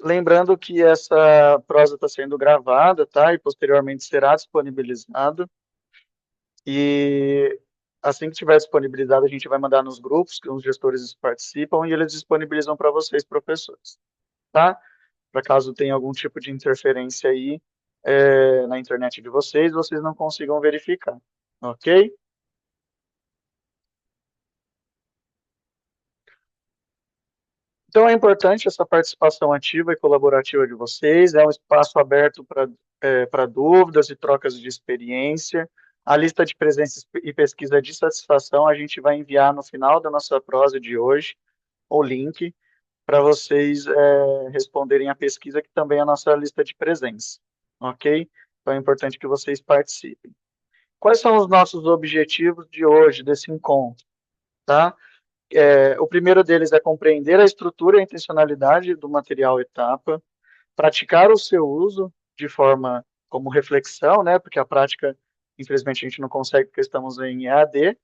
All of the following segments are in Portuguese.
Lembrando que essa prosa está sendo gravada, tá? E posteriormente será disponibilizado. E assim que tiver disponibilizado, a gente vai mandar nos grupos que os gestores participam e eles disponibilizam para vocês, professores, tá? Para caso tenha algum tipo de interferência aí na internet de vocês, vocês não consigam verificar, ok? Então é importante essa participação ativa e colaborativa de vocês, é um espaço aberto para dúvidas e trocas de experiência. A lista de presença e pesquisa de satisfação a gente vai enviar no final da nossa prosa de hoje, o link, para vocês responderem a pesquisa, que também é a nossa lista de presença, ok? Então é importante que vocês participem. Quais são os nossos objetivos de hoje, desse encontro, tá? O primeiro deles é compreender a estrutura e a intencionalidade do material etapa, praticar o seu uso de forma como reflexão, né? Porque a prática, infelizmente, a gente não consegue porque estamos em EAD,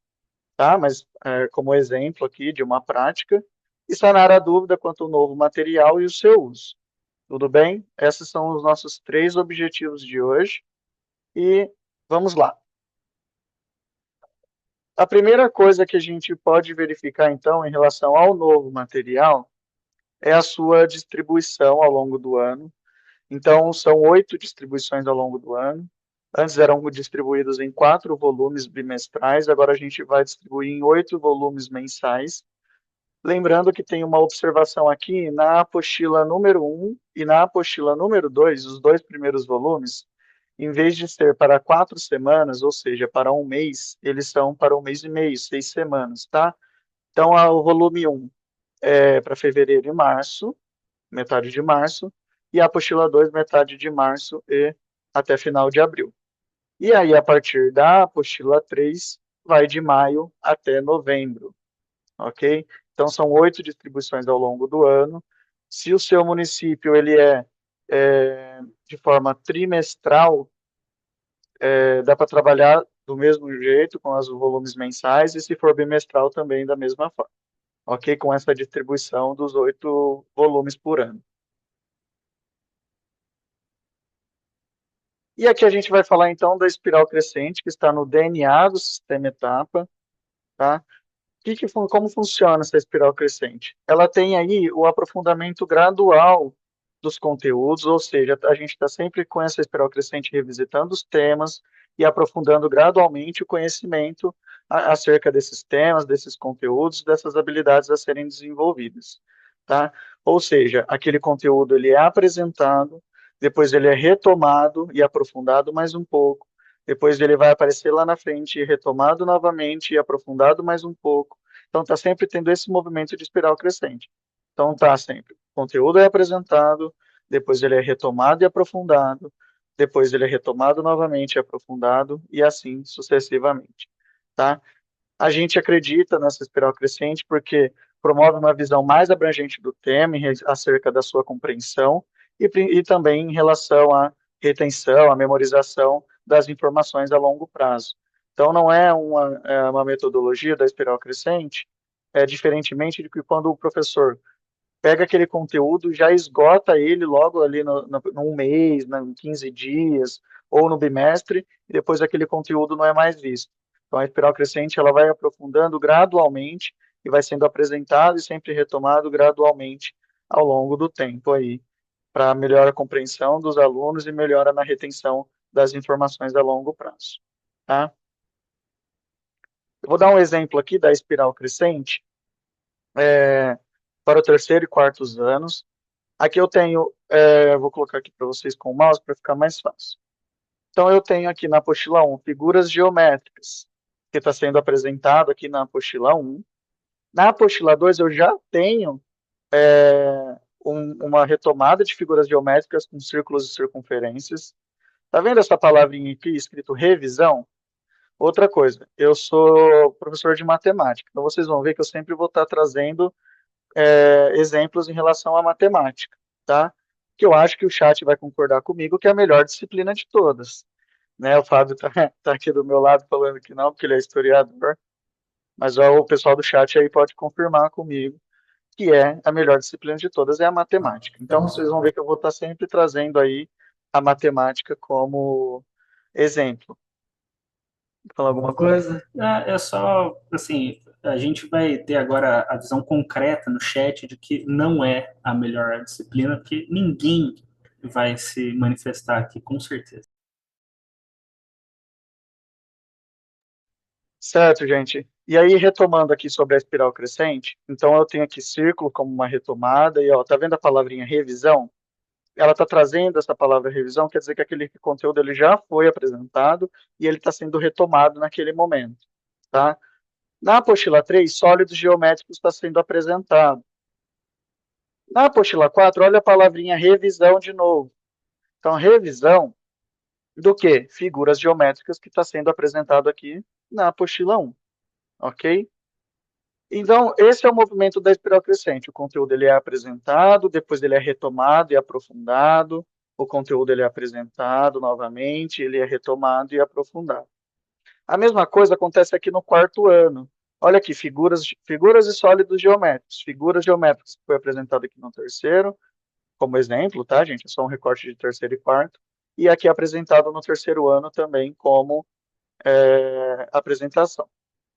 tá? Mas como exemplo aqui de uma prática, e sanar a dúvida quanto ao novo material e o seu uso. Tudo bem? Esses são os nossos 3 objetivos de hoje e vamos lá. A primeira coisa que a gente pode verificar, então, em relação ao novo material, é a sua distribuição ao longo do ano. Então, são 8 distribuições ao longo do ano. Antes eram distribuídos em 4 volumes bimestrais, agora a gente vai distribuir em 8 volumes mensais. Lembrando que tem uma observação aqui na apostila número 1 e na apostila número 2, os 2 primeiros volumes, em vez de ser para 4 semanas, ou seja, para um mês, eles são para um mês e meio, 6 semanas, tá? Então, o volume 1 é para fevereiro e março, metade de março, e a apostila 2, metade de março e até final de abril. E aí, a partir da apostila 3, vai de maio até novembro, ok? Então, são 8 distribuições ao longo do ano. Se o seu município ele de forma trimestral, dá para trabalhar do mesmo jeito, com os volumes mensais, e se for bimestral também da mesma forma, ok? Com essa distribuição dos 8 volumes por ano. E aqui a gente vai falar então da espiral crescente, que está no DNA do sistema etapa, tá? Como funciona essa espiral crescente? Ela tem aí o aprofundamento gradual dos conteúdos, ou seja, a gente está sempre com essa espiral crescente revisitando os temas e aprofundando gradualmente o conhecimento acerca desses temas, desses conteúdos, dessas habilidades a serem desenvolvidas, tá? Ou seja, aquele conteúdo ele é apresentado, depois ele é retomado e aprofundado mais um pouco, depois ele vai aparecer lá na frente, retomado novamente e aprofundado mais um pouco. Então, está sempre tendo esse movimento de espiral crescente. Então, está sempre. O conteúdo é apresentado, depois ele é retomado e aprofundado, depois ele é retomado novamente e aprofundado, e assim sucessivamente. Tá? A gente acredita nessa espiral crescente porque promove uma visão mais abrangente do tema acerca da sua compreensão e também em relação à retenção, à memorização das informações a longo prazo. Então, não é uma metodologia da espiral crescente, diferentemente de que quando o professor pega aquele conteúdo, já esgota ele logo ali num mês, em 15 dias, ou no bimestre, e depois aquele conteúdo não é mais visto. Então, a espiral crescente ela vai aprofundando gradualmente e vai sendo apresentado e sempre retomado gradualmente ao longo do tempo aí, para melhor a compreensão dos alunos e melhora na retenção das informações a longo prazo, tá? Eu vou dar um exemplo aqui da espiral crescente para o terceiro e quartos anos. Aqui eu tenho, vou colocar aqui para vocês com o mouse para ficar mais fácil. Então, eu tenho aqui na apostila 1 figuras geométricas, que está sendo apresentado aqui na apostila 1. Na apostila 2, eu já tenho uma retomada de figuras geométricas com círculos e circunferências. Tá vendo essa palavrinha aqui escrito revisão? Outra coisa, eu sou professor de matemática, então vocês vão ver que eu sempre vou estar trazendo exemplos em relação à matemática, tá? Que eu acho que o chat vai concordar comigo que é a melhor disciplina de todas, né? O Fábio tá, tá aqui do meu lado falando que não, porque ele é historiador, mas ó, o pessoal do chat aí pode confirmar comigo que é a melhor disciplina de todas, é a matemática. Então, vocês vão ver que eu vou estar sempre trazendo aí a matemática como exemplo. Falar alguma coisa? É só, assim, a gente vai ter agora a visão concreta no chat de que não é a melhor disciplina, porque ninguém vai se manifestar aqui, com certeza. Certo, gente. E aí, retomando aqui sobre a espiral crescente, então eu tenho aqui círculo como uma retomada, e ó, tá vendo a palavrinha revisão? Ela está trazendo essa palavra revisão, quer dizer que aquele conteúdo ele já foi apresentado e ele está sendo retomado naquele momento, tá? Na apostila 3, sólidos geométricos está sendo apresentado. Na apostila 4, olha a palavrinha revisão de novo. Então, revisão do que? Figuras geométricas que está sendo apresentado aqui na apostila 1, ok? Então, esse é o movimento da espiral crescente. O conteúdo ele é apresentado, depois ele é retomado e aprofundado. O conteúdo ele é apresentado novamente, ele é retomado e aprofundado. A mesma coisa acontece aqui no quarto ano. Olha aqui, figuras e sólidos geométricos. Figuras geométricas que foi apresentado aqui no terceiro, como exemplo, tá, gente? É só um recorte de terceiro e quarto. E aqui apresentado no terceiro ano também como apresentação,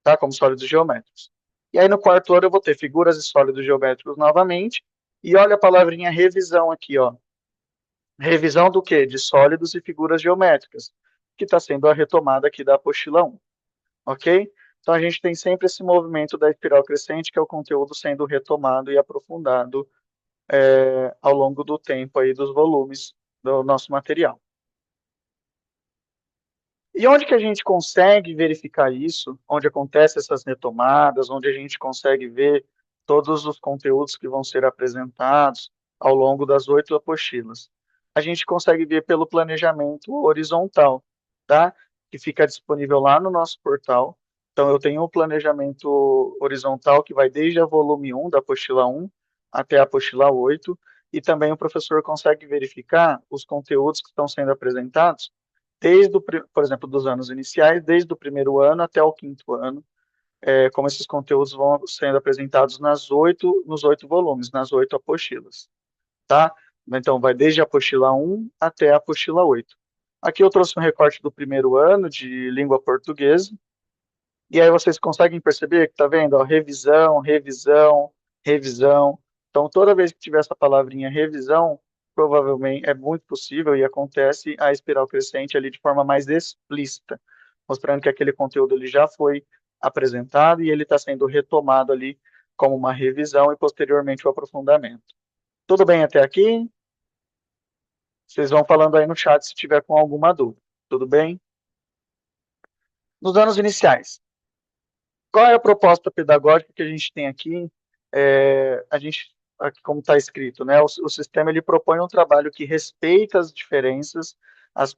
tá? Como sólidos geométricos. E aí no quarto ano eu vou ter figuras e sólidos geométricos novamente. E olha a palavrinha revisão aqui, ó. Revisão do quê? De sólidos e figuras geométricas, que está sendo a retomada aqui da apostila 1, ok? Então a gente tem sempre esse movimento da espiral crescente, que é o conteúdo sendo retomado e aprofundado ao longo do tempo aí dos volumes do nosso material. E onde que a gente consegue verificar isso? Onde acontecem essas retomadas, onde a gente consegue ver todos os conteúdos que vão ser apresentados ao longo das 8 apostilas? A gente consegue ver pelo planejamento horizontal, tá? Que fica disponível lá no nosso portal. Então, eu tenho um planejamento horizontal que vai desde a volume 1, da apostila 1, até a apostila 8, e também o professor consegue verificar os conteúdos que estão sendo apresentados desde, por exemplo, dos anos iniciais, desde o primeiro ano até o quinto ano, como esses conteúdos vão sendo apresentados nos 8 volumes, nas 8 apostilas, tá? Então, vai desde a apostila 1 até a apostila 8. Aqui eu trouxe um recorte do primeiro ano de língua portuguesa, e aí vocês conseguem perceber que tá vendo, ó, revisão, revisão, revisão. Então, toda vez que tiver essa palavrinha revisão, provavelmente é muito possível e acontece a espiral crescente ali de forma mais explícita, mostrando que aquele conteúdo ele já foi apresentado e ele está sendo retomado ali como uma revisão e posteriormente o aprofundamento. Tudo bem até aqui? Vocês vão falando aí no chat se tiver com alguma dúvida. Tudo bem? Nos anos iniciais, qual é a proposta pedagógica que a gente tem aqui? Aqui como está escrito, né? O sistema ele propõe um trabalho que respeita as diferenças, as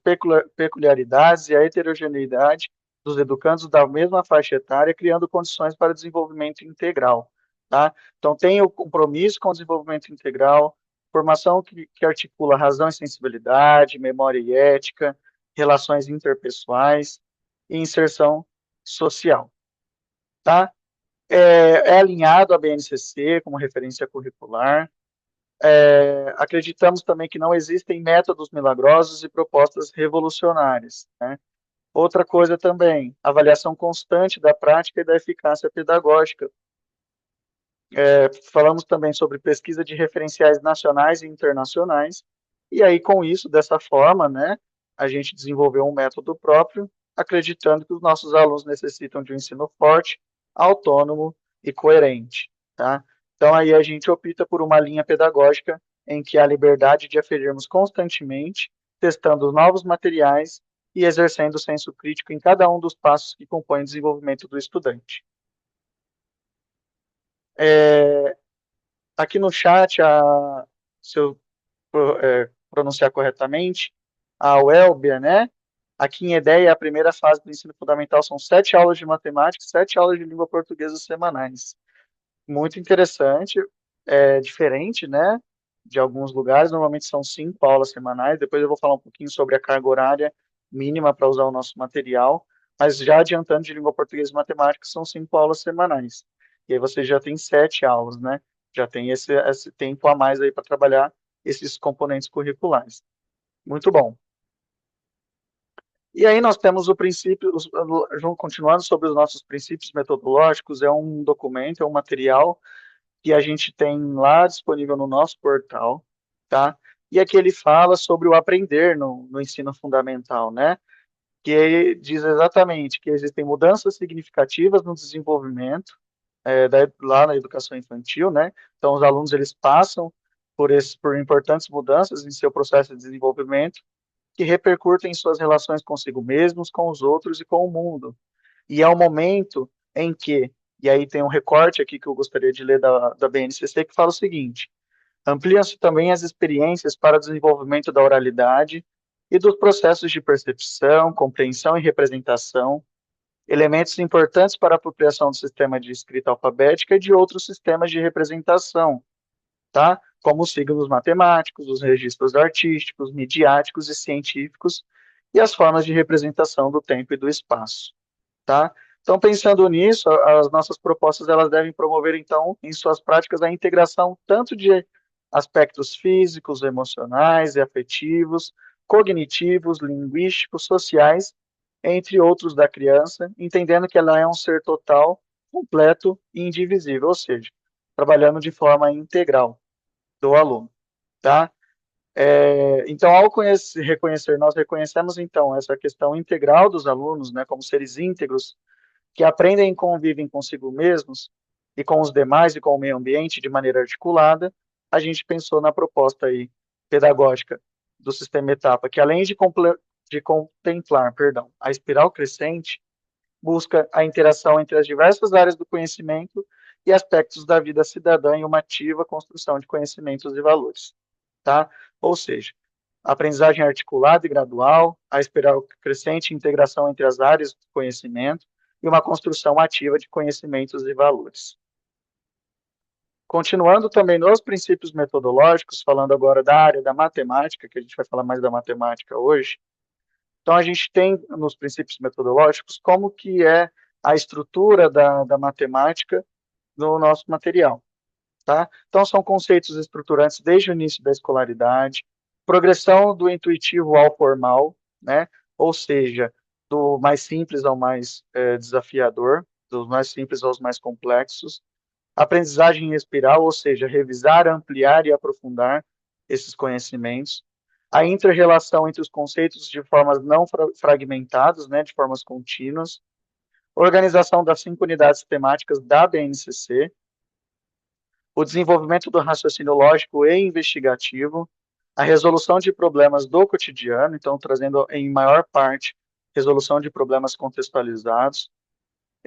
peculiaridades e a heterogeneidade dos educandos da mesma faixa etária, criando condições para desenvolvimento integral, tá? Então, tem o compromisso com o desenvolvimento integral, formação que articula razão e sensibilidade, memória e ética, relações interpessoais e inserção social, tá? É alinhado à BNCC como referência curricular. Acreditamos também que não existem métodos milagrosos e propostas revolucionárias, né? Outra coisa também, avaliação constante da prática e da eficácia pedagógica. Falamos também sobre pesquisa de referenciais nacionais e internacionais, e aí com isso, dessa forma, né, a gente desenvolveu um método próprio, acreditando que os nossos alunos necessitam de um ensino forte, autônomo e coerente, tá? Então aí a gente opta por uma linha pedagógica em que há liberdade de aferirmos constantemente, testando novos materiais e exercendo o senso crítico em cada um dos passos que compõem o desenvolvimento do estudante. É, Aqui no chat, se eu pronunciar corretamente, a Welbia, né? Aqui em EDEA, a primeira fase do ensino fundamental são 7 aulas de matemática, 7 aulas de língua portuguesa semanais. Muito interessante, diferente, né? De alguns lugares, normalmente são 5 aulas semanais. Depois eu vou falar um pouquinho sobre a carga horária mínima para usar o nosso material. Mas já adiantando de língua portuguesa e matemática, são 5 aulas semanais. E aí você já tem 7 aulas, né? Já tem esse tempo a mais aí para trabalhar esses componentes curriculares. Muito bom. E aí nós temos o princípio, continuando sobre os nossos princípios metodológicos, é um documento, é um material que a gente tem lá disponível no nosso portal, tá? E aqui ele fala sobre o aprender no ensino fundamental, né? Que diz exatamente que existem mudanças significativas no desenvolvimento lá na educação infantil, né? Então, os alunos eles passam por importantes mudanças em seu processo de desenvolvimento que repercutem em suas relações consigo mesmos, com os outros e com o mundo. E é o momento em que, e aí tem um recorte aqui que eu gostaria de ler da BNCC que fala o seguinte: ampliam-se também as experiências para o desenvolvimento da oralidade e dos processos de percepção, compreensão e representação, elementos importantes para a apropriação do sistema de escrita alfabética e de outros sistemas de representação, tá? Como os signos matemáticos, os registros artísticos, midiáticos e científicos e as formas de representação do tempo e do espaço, tá? Então, pensando nisso, as nossas propostas elas devem promover, então, em suas práticas, a integração tanto de aspectos físicos, emocionais e afetivos, cognitivos, linguísticos, sociais, entre outros da criança, entendendo que ela é um ser total, completo e indivisível, ou seja, trabalhando de forma integral do aluno, tá? Então, ao reconhecer, nós reconhecemos, então, essa questão integral dos alunos, né, como seres íntegros, que aprendem e convivem consigo mesmos e com os demais e com o meio ambiente de maneira articulada, a gente pensou na proposta aí pedagógica do sistema etapa, que além de contemplar, perdão, a espiral crescente, busca a interação entre as diversas áreas do conhecimento e aspectos da vida cidadã em uma ativa construção de conhecimentos e valores, tá? Ou seja, aprendizagem articulada e gradual, a espiral crescente e integração entre as áreas do conhecimento e uma construção ativa de conhecimentos e valores. Continuando também nos princípios metodológicos, falando agora da área da matemática, que a gente vai falar mais da matemática hoje. Então, a gente tem nos princípios metodológicos como que é a estrutura da matemática no nosso material, tá? Então, são conceitos estruturantes desde o início da escolaridade, progressão do intuitivo ao formal, né? Ou seja, do mais simples ao mais desafiador, dos mais simples aos mais complexos, aprendizagem em espiral, ou seja, revisar, ampliar e aprofundar esses conhecimentos, a inter-relação entre os conceitos de formas não fragmentadas, né, de formas contínuas, organização das 5 unidades temáticas da BNCC, o desenvolvimento do raciocínio lógico e investigativo, a resolução de problemas do cotidiano, então trazendo em maior parte resolução de problemas contextualizados,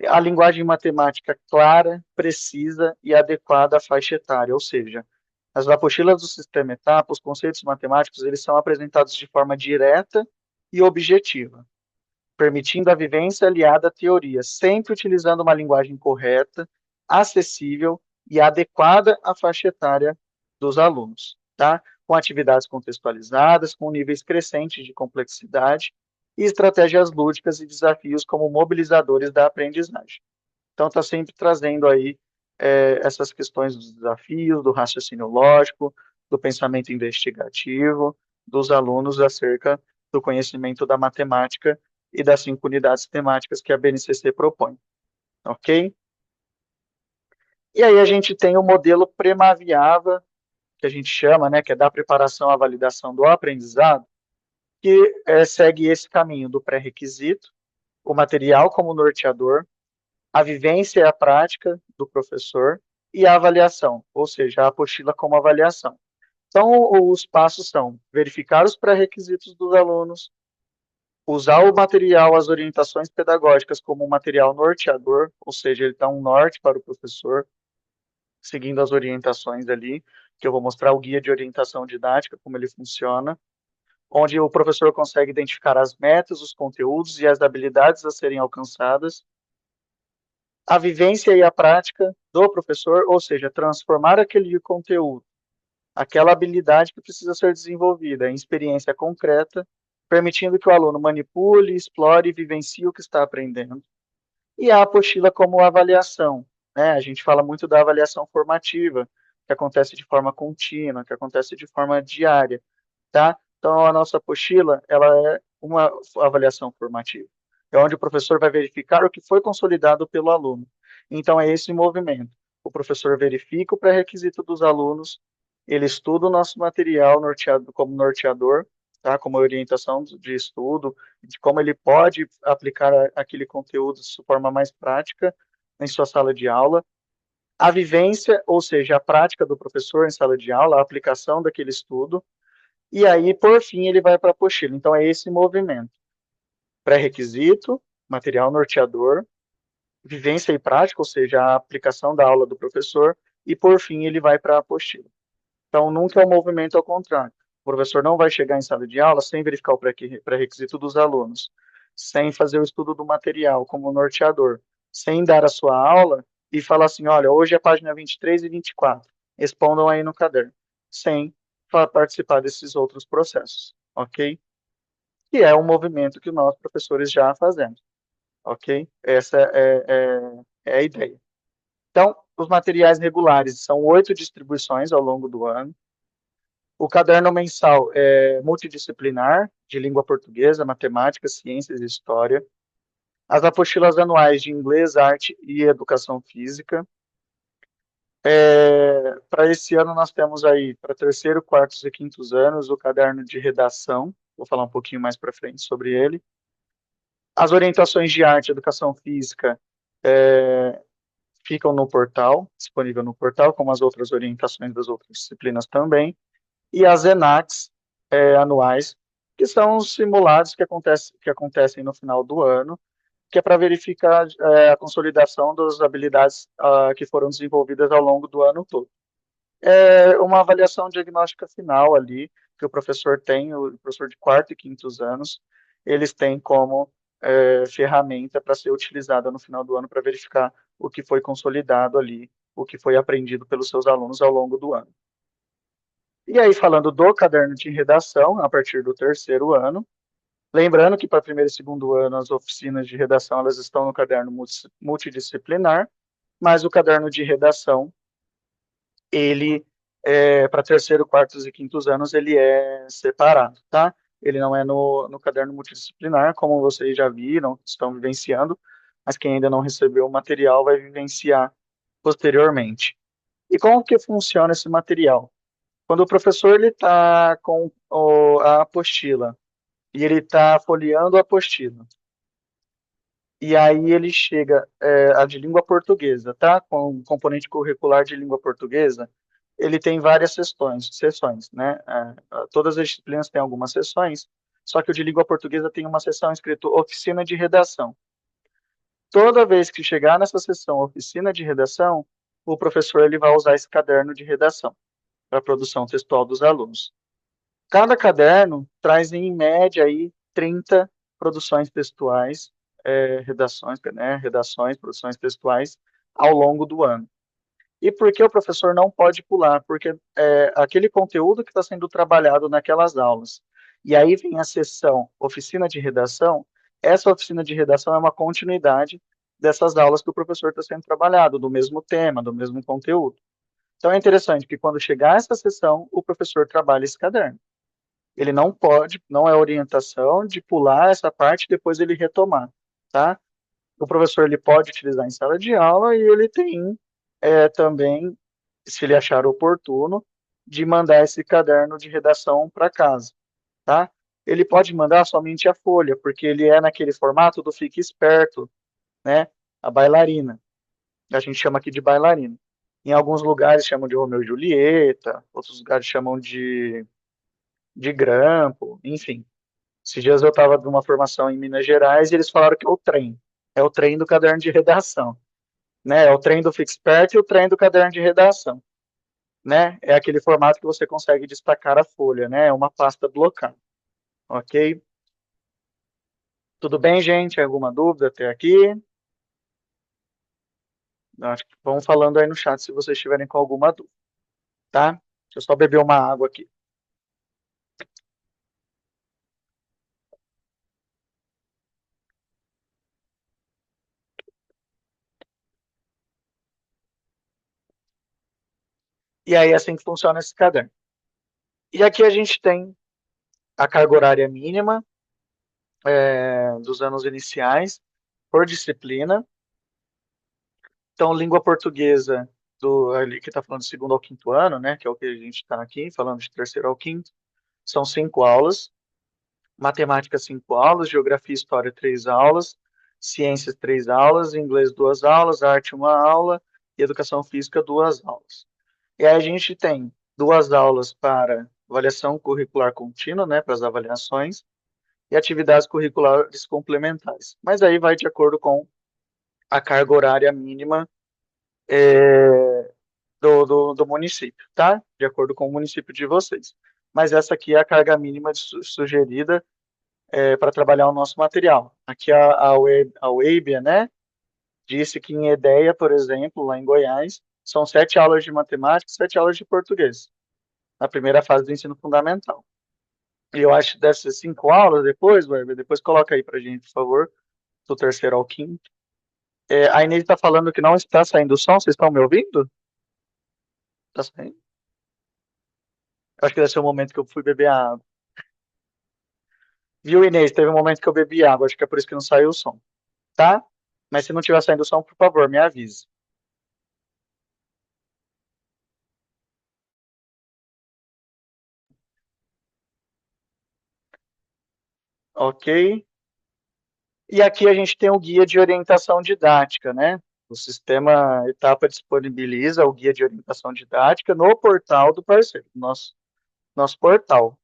a linguagem matemática clara, precisa e adequada à faixa etária, ou seja, nas apostilas do sistema etapa, os conceitos matemáticos eles são apresentados de forma direta e objetiva, permitindo a vivência aliada à teoria, sempre utilizando uma linguagem correta, acessível e adequada à faixa etária dos alunos, tá? Com atividades contextualizadas, com níveis crescentes de complexidade e estratégias lúdicas e desafios como mobilizadores da aprendizagem. Então, está sempre trazendo aí essas questões dos desafios, do raciocínio lógico, do pensamento investigativo dos alunos acerca do conhecimento da matemática e das 5 unidades temáticas que a BNCC propõe, ok? E aí a gente tem o modelo Premaviava, que a gente chama, né, que é da preparação à validação do aprendizado, que segue esse caminho do pré-requisito, o material como norteador, a vivência e a prática do professor e a avaliação, ou seja, a apostila como avaliação. Então, os passos são verificar os pré-requisitos dos alunos, usar o material, as orientações pedagógicas como um material norteador, ou seja, ele dá um norte para o professor, seguindo as orientações ali, que eu vou mostrar o guia de orientação didática, como ele funciona, onde o professor consegue identificar as metas, os conteúdos e as habilidades a serem alcançadas, a vivência e a prática do professor, ou seja, transformar aquele conteúdo, aquela habilidade que precisa ser desenvolvida em experiência concreta, permitindo que o aluno manipule, explore e vivencie o que está aprendendo. E a apostila como avaliação, né? A gente fala muito da avaliação formativa, que acontece de forma contínua, que acontece de forma diária, tá? Então, a nossa apostila, ela é uma avaliação formativa. É onde o professor vai verificar o que foi consolidado pelo aluno. Então, é esse movimento. O professor verifica o pré-requisito dos alunos, ele estuda o nosso material norteado, como norteador, tá? Como orientação de estudo, de como ele pode aplicar aquele conteúdo de forma mais prática em sua sala de aula. A vivência, ou seja, a prática do professor em sala de aula, a aplicação daquele estudo, e aí, por fim, ele vai para a apostila. Então, é esse movimento. Pré-requisito, material norteador, vivência e prática, ou seja, a aplicação da aula do professor, e, por fim, ele vai para a apostila. Então, nunca é um movimento ao contrário. O professor não vai chegar em sala de aula sem verificar o pré-requisito dos alunos, sem fazer o estudo do material como norteador, sem dar a sua aula e falar assim, olha, hoje é a página 23 e 24, respondam aí no caderno, sem participar desses outros processos, ok? Que é um movimento que nós, professores, já fazemos, ok? Essa é a ideia. Então, os materiais regulares são 8 distribuições ao longo do ano. O caderno mensal é multidisciplinar, de língua portuguesa, matemática, ciências e história. As apostilas anuais de inglês, arte e educação física. Para esse ano nós temos aí, para terceiro, quartos e quintos anos, o caderno de redação. Vou falar um pouquinho mais para frente sobre ele. As orientações de arte e educação física ficam no portal, disponível no portal, como as outras orientações das outras disciplinas também. E as ENACs anuais, que são os simulados que acontecem no final do ano, que é para verificar a consolidação das habilidades que foram desenvolvidas ao longo do ano todo. É uma avaliação diagnóstica final ali, que o professor tem, o professor de quarto e quintos anos, eles têm como ferramenta para ser utilizada no final do ano para verificar o que foi consolidado ali, o que foi aprendido pelos seus alunos ao longo do ano. E aí, falando do caderno de redação, a partir do terceiro ano, lembrando que para primeiro e segundo ano as oficinas de redação elas estão no caderno multidisciplinar, mas o caderno de redação, ele, para terceiro, quartos e quintos anos, ele é separado, tá? Ele não é no caderno multidisciplinar, como vocês já viram, estão vivenciando, mas quem ainda não recebeu o material vai vivenciar posteriormente. E como que funciona esse material? Quando o professor ele está com a apostila e ele está folheando a apostila, e aí ele chega a de língua portuguesa, tá? Com o componente curricular de língua portuguesa, ele tem várias sessões, né? Todas as disciplinas têm algumas sessões, só que o de língua portuguesa tem uma sessão escrito oficina de redação. Toda vez que chegar nessa sessão oficina de redação, o professor ele vai usar esse caderno de redação para a produção textual dos alunos. Cada caderno traz em média aí 30 produções textuais, redações, né, redações, produções textuais ao longo do ano. E por que o professor não pode pular? Porque aquele conteúdo que está sendo trabalhado naquelas aulas. E aí vem a sessão oficina de redação. Essa oficina de redação é uma continuidade dessas aulas que o professor está sendo trabalhado, do mesmo tema, do mesmo conteúdo. Então é interessante que quando chegar essa sessão, o professor trabalha esse caderno. Ele não pode, não é orientação de pular essa parte e depois ele retomar, tá? O professor ele pode utilizar em sala de aula e ele tem também, se ele achar oportuno, de mandar esse caderno de redação para casa, tá? Ele pode mandar somente a folha, porque ele é naquele formato do Fique Esperto, né? A bailarina. A gente chama aqui de bailarina. Em alguns lugares chamam de Romeu e Julieta, outros lugares chamam de grampo, enfim. Esses dias eu estava numa formação em Minas Gerais e eles falaram que é o trem. É o trem do caderno de redação, né? É o trem do Fixpert e o trem do caderno de redação, né? É aquele formato que você consegue destacar a folha, né? É uma pasta blocada, ok? Tudo bem, gente? Alguma dúvida até aqui? Acho que vão falando aí no chat se vocês estiverem com alguma dúvida, tá? Deixa eu só beber uma água aqui. E aí é assim que funciona esse caderno. E aqui a gente tem a carga horária mínima dos anos iniciais por disciplina. Então, língua portuguesa, ali que está falando do segundo ao quinto ano, né, que é o que a gente está aqui, falando de terceiro ao quinto, são 5 aulas. Matemática, 5 aulas. Geografia e História, 3 aulas. Ciências, 3 aulas. Inglês, 2 aulas. Arte, 1 aula. E Educação Física, 2 aulas. E aí a gente tem 2 aulas para avaliação curricular contínua, né, para as avaliações, e atividades curriculares complementares. Mas aí vai de acordo com a carga horária mínima do município, tá? De acordo com o município de vocês. Mas essa aqui é a carga mínima sugerida para trabalhar o nosso material. Aqui a Weibia, né, disse que em Edéia, por exemplo, lá em Goiás, são 7 aulas de matemática e 7 aulas de português, na primeira fase do ensino fundamental. E eu acho que deve ser 5 aulas depois, Weber, depois coloca aí pra gente, por favor, do terceiro ao quinto. A Inês está falando que não está saindo o som, vocês estão me ouvindo? Tá saindo? Acho que deve ser o momento que eu fui beber água. Viu, Inês? Teve um momento que eu bebi água, acho que é por isso que não saiu o som, tá? Mas se não tiver saindo o som, por favor, me avise. Ok? E aqui a gente tem o guia de orientação didática, né? O sistema Etapa disponibiliza o guia de orientação didática no portal do parceiro, nosso portal.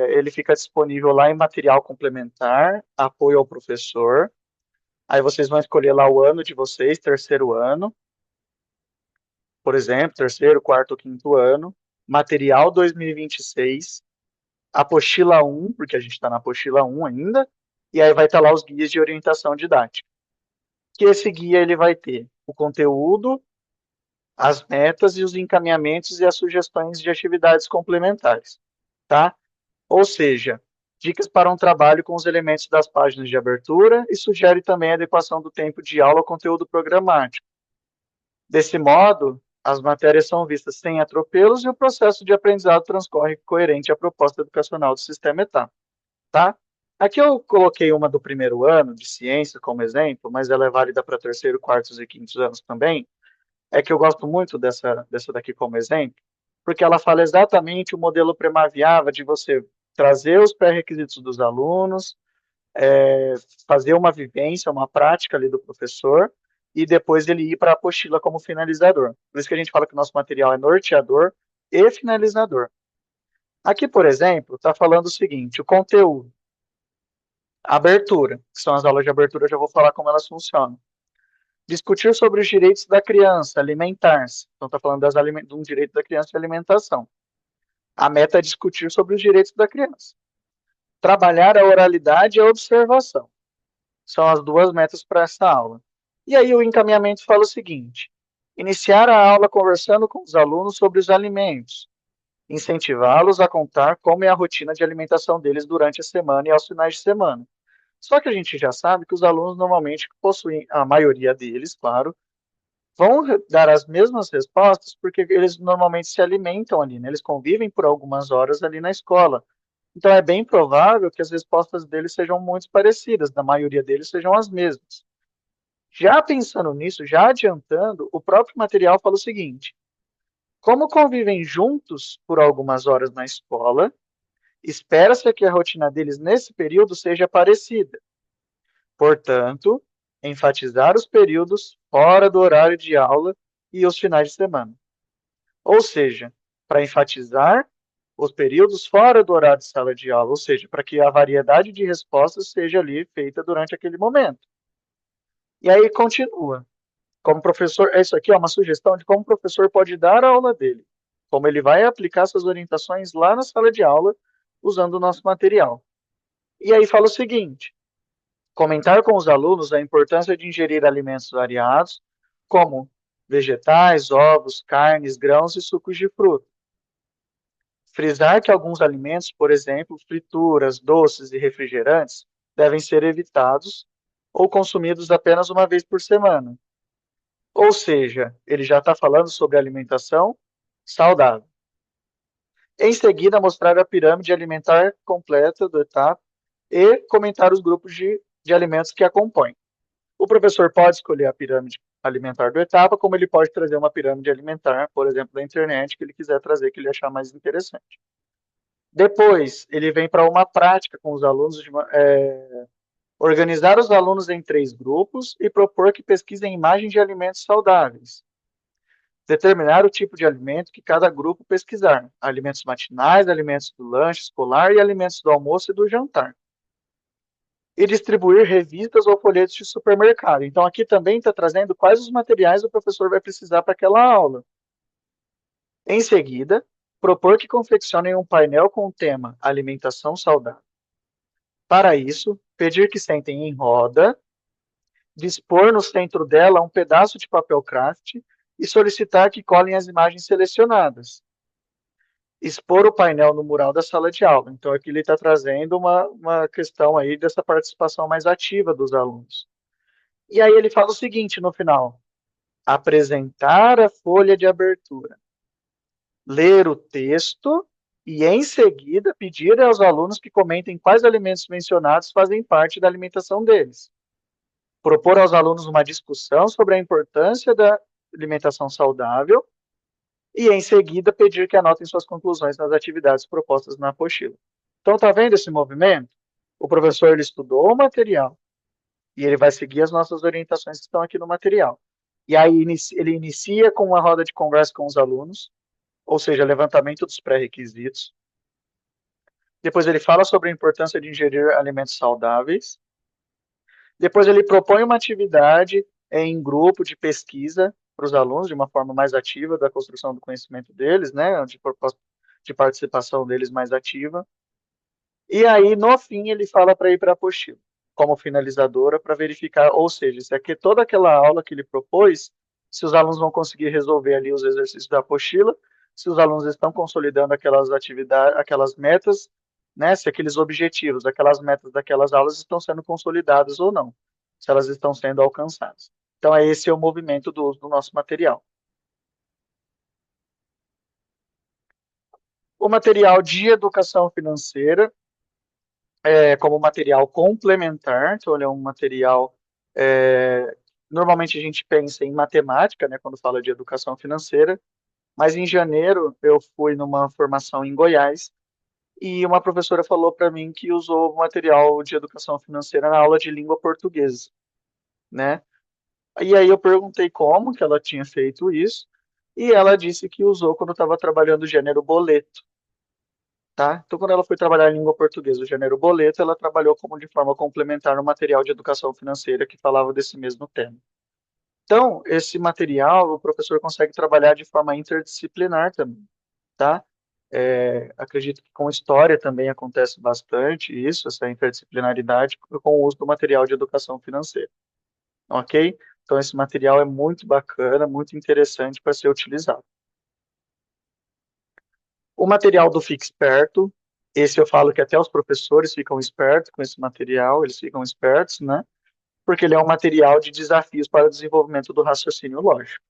Ele fica disponível lá em material complementar, apoio ao professor. Aí vocês vão escolher lá o ano de vocês, terceiro ano, por exemplo, terceiro, quarto, quinto ano, material 2026, apostila 1, porque a gente está na apostila 1 ainda, e aí vai estar lá os guias de orientação didática. Que esse guia ele vai ter o conteúdo, as metas e os encaminhamentos e as sugestões de atividades complementares, tá? Ou seja, dicas para um trabalho com os elementos das páginas de abertura e sugere também a adequação do tempo de aula ao conteúdo programático. Desse modo, as matérias são vistas sem atropelos e o processo de aprendizado transcorre coerente à proposta educacional do sistema ETA, tá? Aqui eu coloquei uma do primeiro ano de ciência como exemplo, mas ela é válida para terceiro, quartos e quintos anos também. É que eu gosto muito dessa daqui como exemplo, porque ela fala exatamente o modelo Premaviava de você trazer os pré-requisitos dos alunos, fazer uma vivência, uma prática ali do professor, e depois ele ir para a apostila como finalizador. Por isso que a gente fala que o nosso material é norteador e finalizador. Aqui, por exemplo, está falando o seguinte, o conteúdo, abertura, que são as aulas de abertura, eu já vou falar como elas funcionam. Discutir sobre os direitos da criança, alimentar-se. Então, está falando de um direito da criança de alimentação. A meta é discutir sobre os direitos da criança. Trabalhar a oralidade e a observação. São as duas metas para essa aula. E aí o encaminhamento fala o seguinte: iniciar a aula conversando com os alunos sobre os alimentos. Incentivá-los a contar como é a rotina de alimentação deles durante a semana e aos finais de semana. Só que a gente já sabe que os alunos normalmente possuem, a maioria deles, claro, vão dar as mesmas respostas porque eles normalmente se alimentam ali, né? Eles convivem por algumas horas ali na escola. Então é bem provável que as respostas deles sejam muito parecidas, da maioria deles sejam as mesmas. Já pensando nisso, já adiantando, o próprio material fala o seguinte: como convivem juntos por algumas horas na escola, espera-se que a rotina deles nesse período seja parecida. Portanto, enfatizar os períodos fora do horário de aula e os finais de semana. Ou seja, para enfatizar os períodos fora do horário de sala de aula, ou seja, para que a variedade de respostas seja ali feita durante aquele momento. E aí continua. Como professor, isso aqui é uma sugestão de como o professor pode dar a aula dele, como ele vai aplicar suas orientações lá na sala de aula, usando o nosso material. E aí fala o seguinte: comentar com os alunos a importância de ingerir alimentos variados, como vegetais, ovos, carnes, grãos e sucos de fruta. Frisar que alguns alimentos, por exemplo, frituras, doces e refrigerantes, devem ser evitados ou consumidos apenas uma vez por semana. Ou seja, ele já está falando sobre alimentação saudável. Em seguida, mostrar a pirâmide alimentar completa do etapa e comentar os grupos de alimentos que a compõem. O professor pode escolher a pirâmide alimentar do etapa, como ele pode trazer uma pirâmide alimentar, por exemplo, da internet, que ele quiser trazer, que ele achar mais interessante. Depois, ele vem para uma prática com os alunos, organizar os alunos em 3 grupos e propor que pesquisem imagens de alimentos saudáveis. Determinar o tipo de alimento que cada grupo pesquisar. Alimentos matinais, alimentos do lanche escolar e alimentos do almoço e do jantar. E distribuir revistas ou folhetos de supermercado. Então, aqui também está trazendo quais os materiais o professor vai precisar para aquela aula. Em seguida, propor que confeccionem um painel com o tema alimentação saudável. Para isso, pedir que sentem em roda, dispor no centro dela um pedaço de papel craft e solicitar que colhem as imagens selecionadas. Expor o painel no mural da sala de aula. Então, aqui ele está trazendo uma questão aí dessa participação mais ativa dos alunos. E aí ele fala o seguinte no final: apresentar a folha de abertura, ler o texto e, em seguida, pedir aos alunos que comentem quais alimentos mencionados fazem parte da alimentação deles. Propor aos alunos uma discussão sobre a importância da alimentação saudável e, em seguida, pedir que anotem suas conclusões nas atividades propostas na apostila. Então, está vendo esse movimento? O professor ele estudou o material e ele vai seguir as nossas orientações que estão aqui no material. E aí ele inicia com uma roda de conversa com os alunos, ou seja, levantamento dos pré-requisitos. Depois ele fala sobre a importância de ingerir alimentos saudáveis. Depois ele propõe uma atividade em grupo de pesquisa para os alunos, de uma forma mais ativa da construção do conhecimento deles, né, de participação deles mais ativa. E aí, no fim, ele fala para ir para a apostila, como finalizadora, para verificar, ou seja, se aqui toda aquela aula que ele propôs, se os alunos vão conseguir resolver ali os exercícios da apostila, se os alunos estão consolidando aquelas atividades, aquelas metas, né, se aqueles objetivos, aquelas metas daquelas aulas estão sendo consolidadas ou não, se elas estão sendo alcançadas. Então, esse é o movimento do uso do nosso material. O material de educação financeira, como material complementar, então ele é um material, normalmente a gente pensa em matemática, né, quando fala de educação financeira, mas em janeiro eu fui numa formação em Goiás e uma professora falou para mim que usou o material de educação financeira na aula de língua portuguesa, né? E aí eu perguntei como que ela tinha feito isso e ela disse que usou quando estava trabalhando o gênero boleto. Tá? Então, quando ela foi trabalhar em língua portuguesa, o gênero boleto, ela trabalhou como de forma complementar no material de educação financeira que falava desse mesmo tema. Então, esse material, o professor consegue trabalhar de forma interdisciplinar também, tá? Acredito que com história também acontece bastante isso, essa interdisciplinaridade, com o uso do material de educação financeira, ok? Então, esse material é muito bacana, muito interessante para ser utilizado. O material do Fique Esperto, esse eu falo que até os professores ficam espertos com esse material, eles ficam espertos, né? Porque ele é um material de desafios para o desenvolvimento do raciocínio lógico.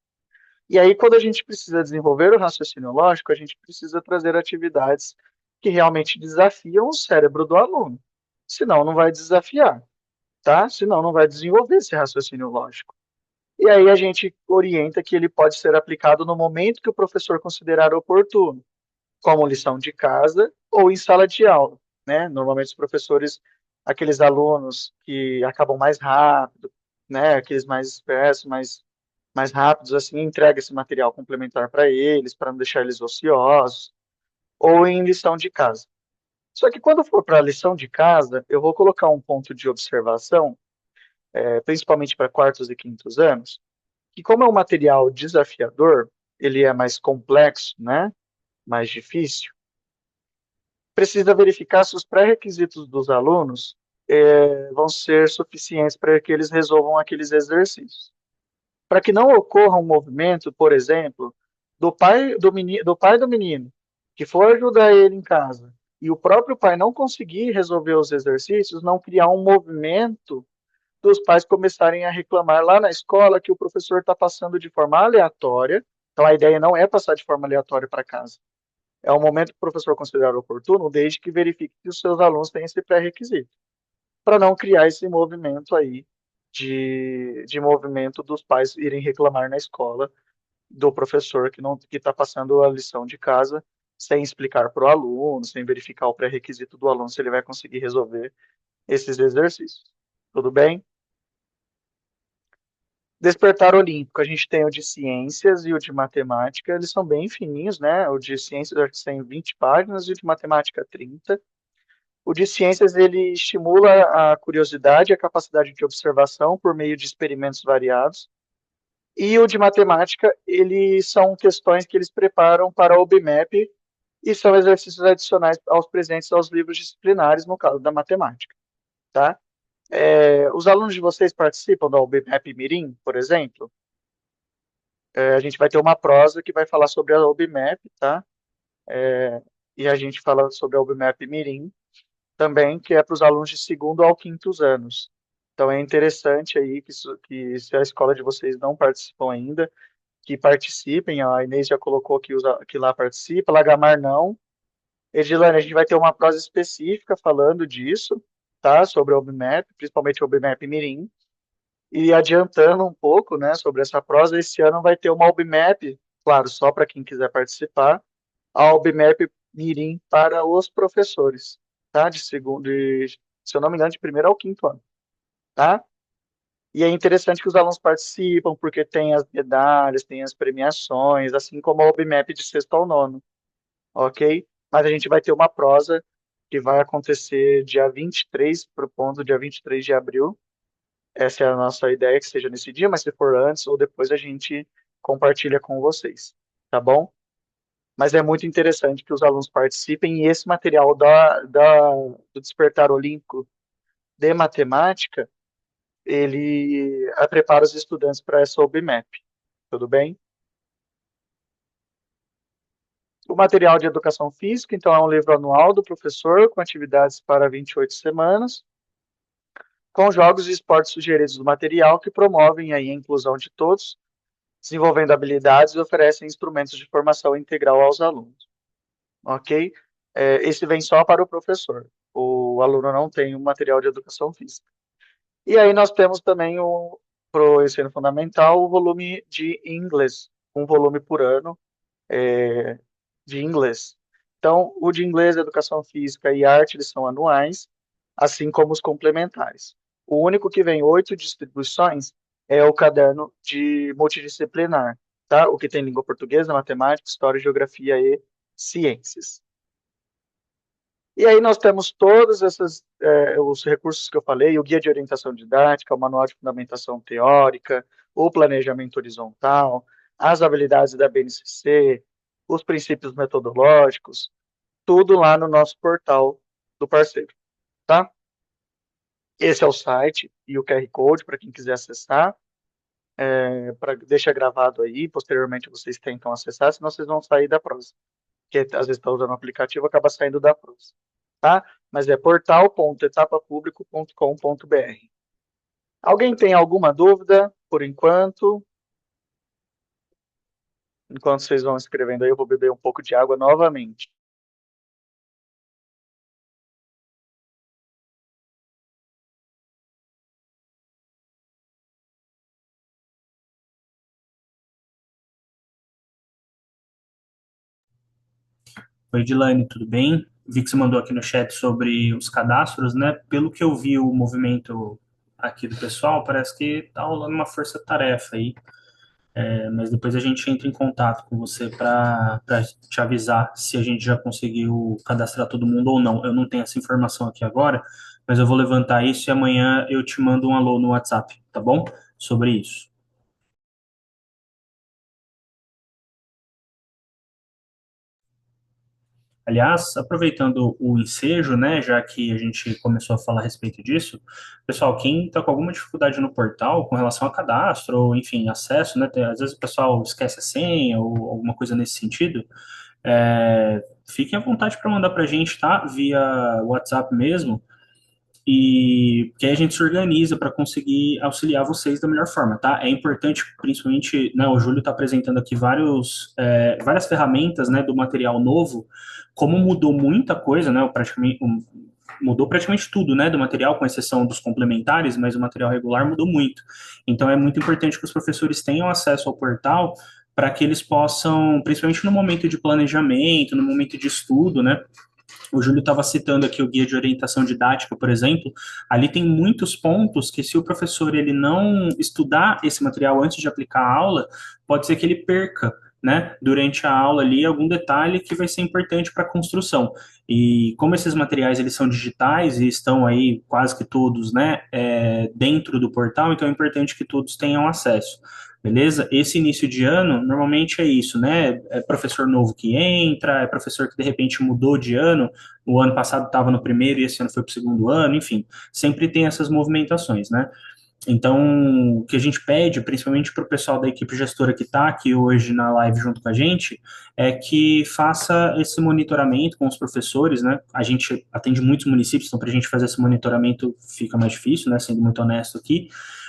E aí, quando a gente precisa desenvolver o raciocínio lógico, a gente precisa trazer atividades que realmente desafiam o cérebro do aluno. Senão, não vai desafiar, tá? Senão, não vai desenvolver esse raciocínio lógico. E aí, a gente orienta que ele pode ser aplicado no momento que o professor considerar oportuno, como lição de casa ou em sala de aula, né? Normalmente os professores, aqueles alunos que acabam mais rápido, né? Aqueles mais expressos, mais rápidos, assim, entrega esse material complementar para eles, para não deixar eles ociosos, ou em lição de casa. Só que quando for para a lição de casa, eu vou colocar um ponto de observação, principalmente para quartos e quintos anos, que como é um material desafiador, ele é mais complexo, né? Mais difícil, precisa verificar se os pré-requisitos dos alunos vão ser suficientes para que eles resolvam aqueles exercícios. Para que não ocorra um movimento, por exemplo, do pai do menino, que for ajudar ele em casa, e o próprio pai não conseguir resolver os exercícios, não criar um movimento dos pais começarem a reclamar lá na escola que o professor está passando de forma aleatória. Então, a ideia não é passar de forma aleatória para casa. É o momento que o professor considerar oportuno, desde que verifique que os seus alunos têm esse pré-requisito, para não criar esse movimento aí de movimento dos pais irem reclamar na escola do professor que não que está passando a lição de casa sem explicar para o aluno, sem verificar o pré-requisito do aluno se ele vai conseguir resolver esses exercícios. Tudo bem? Despertar Olímpico, a gente tem o de ciências e o de matemática, eles são bem fininhos, né? O de ciências acho que tem 20 páginas e o de matemática 30. O de ciências ele estimula a curiosidade e a capacidade de observação por meio de experimentos variados. E o de matemática, eles são questões que eles preparam para o OBMAP e são exercícios adicionais aos presentes aos livros disciplinares, no caso da matemática, tá? Os alunos de vocês participam da OBMAP Mirim, por exemplo? A gente vai ter uma prosa que vai falar sobre a OBMAP, tá? E a gente fala sobre a OBMAP Mirim também, que é para os alunos de segundo ao quintos anos. Então é interessante aí que se a escola de vocês não participam ainda, que participem. A Inês já colocou que lá participa, Lagamar não. Edilane, a gente vai ter uma prosa específica falando disso, tá? Sobre o OBMAP, principalmente o OBMAP Mirim. E adiantando um pouco, né, sobre essa prosa, esse ano vai ter uma OBMAP, claro, só para quem quiser participar, a OBMAP Mirim para os professores, tá? De segundo, se eu não me engano, de primeiro ao quinto ano, tá? E é interessante que os alunos participam, porque tem as medalhas, tem as premiações, assim como a OBMAP de sexto ao nono, ok? Mas a gente vai ter uma prosa que vai acontecer dia 23, pro ponto dia 23 de abril. Essa é a nossa ideia, que seja nesse dia, mas se for antes ou depois a gente compartilha com vocês, tá bom? Mas é muito interessante que os alunos participem e esse material do Despertar Olímpico de Matemática, ele prepara os estudantes para essa OBMAP, tudo bem? O material de educação física, então, é um livro anual do professor, com atividades para 28 semanas, com jogos e esportes sugeridos do material que promovem aí a inclusão de todos, desenvolvendo habilidades e oferecem instrumentos de formação integral aos alunos, ok? Esse vem só para o professor, o aluno não tem o material de educação física. E aí nós temos também para o ensino fundamental o volume de inglês, um volume por ano, de inglês. Então, o de inglês, educação física e arte, eles são anuais, assim como os complementares. O único que vem 8 distribuições é o caderno de multidisciplinar, tá? O que tem língua portuguesa, matemática, história, geografia e ciências. E aí nós temos todos os recursos que eu falei, o guia de orientação didática, o manual de fundamentação teórica, o planejamento horizontal, as habilidades da BNCC, os princípios metodológicos, tudo lá no nosso portal do parceiro, tá? Esse é o site e o QR Code para quem quiser acessar, deixa gravado aí, posteriormente vocês tentam acessar, senão vocês vão sair da prosa, porque às vezes está usando o aplicativo, acaba saindo da prosa, tá? Mas é portal.etapapublico.com.br. Alguém tem alguma dúvida por enquanto? Enquanto vocês vão escrevendo aí, eu vou beber um pouco de água novamente. Oi, Edilane, tudo bem? Vi que você mandou aqui no chat sobre os cadastros, né? Pelo que eu vi o movimento aqui do pessoal, parece que tá rolando uma força-tarefa aí. Mas depois a gente entra em contato com você para te avisar se a gente já conseguiu cadastrar todo mundo ou não. Eu não tenho essa informação aqui agora, mas eu vou levantar isso e amanhã eu te mando um alô no WhatsApp, tá bom? Sobre isso. Aliás, aproveitando o ensejo, né, já que a gente começou a falar a respeito disso, pessoal, quem está com alguma dificuldade no portal com relação a cadastro, ou enfim, acesso, né, às vezes o pessoal esquece a senha ou alguma coisa nesse sentido, fiquem à vontade para mandar para a gente, tá? Via WhatsApp mesmo, e que aí a gente se organiza para conseguir auxiliar vocês da melhor forma, tá? É importante, principalmente, né, o Júlio está apresentando aqui várias ferramentas, né, do material novo, como mudou muita coisa, né, mudou praticamente tudo, né, do material, com exceção dos complementares, mas o material regular mudou muito. Então é muito importante que os professores tenham acesso ao portal para que eles possam, principalmente no momento de planejamento, no momento de estudo, né, o Júlio estava citando aqui o guia de orientação didática, por exemplo. Ali tem muitos pontos que, se o professor ele não estudar esse material antes de aplicar a aula, pode ser que ele perca, né, durante a aula ali algum detalhe que vai ser importante para a construção. E como esses materiais eles são digitais e estão aí quase que todos, né, dentro do portal, então é importante que todos tenham acesso. Beleza? Esse início de ano, normalmente é isso, né? É professor novo que entra, é professor que de repente mudou de ano, o ano passado estava no primeiro e esse ano foi para o segundo ano, enfim, sempre tem essas movimentações, né? Então, o que a gente pede, principalmente para o pessoal da equipe gestora que está aqui hoje na live junto com a gente, é que faça esse monitoramento com os professores, né? A gente atende muitos municípios, então para a gente fazer esse monitoramento fica mais difícil, né? Sendo muito honesto aqui.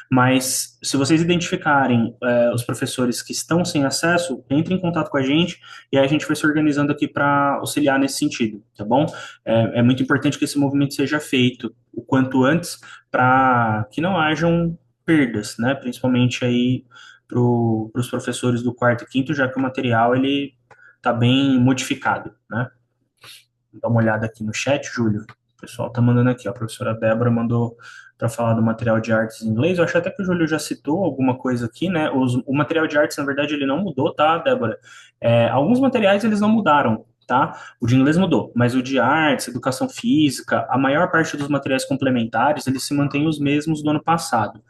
Mas se vocês identificarem os professores que estão sem acesso, entre em contato com a gente e aí a gente vai se organizando aqui para auxiliar nesse sentido, tá bom? É muito importante que esse movimento seja feito o quanto antes para que não hajam perdas, né? Principalmente aí para os professores do quarto e quinto, já que o material ele está bem modificado, né? Dá uma olhada aqui no chat, Júlio. O pessoal tá mandando aqui, ó. A professora Débora mandou para falar do material de artes em inglês. Eu acho até que o Júlio já citou alguma coisa aqui, né? O material de artes, na verdade, ele não mudou, tá, Débora? Alguns materiais eles não mudaram, tá? O de inglês mudou, mas o de artes, educação física, a maior parte dos materiais complementares, eles se mantêm os mesmos do ano passado.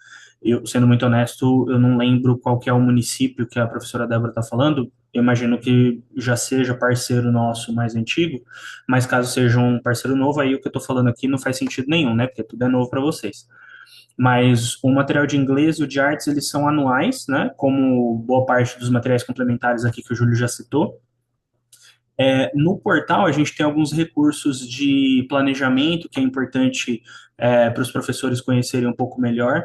Eu, sendo muito honesto, eu não lembro qual que é o município que a professora Débora está falando. Eu imagino que já seja parceiro nosso mais antigo, mas caso seja um parceiro novo, aí o que eu estou falando aqui não faz sentido nenhum, né? Porque tudo é novo para vocês. Mas o material de inglês e o de artes, eles são anuais, né? Como boa parte dos materiais complementares aqui que o Júlio já citou. No portal, a gente tem alguns recursos de planejamento que é importante para os professores conhecerem um pouco melhor.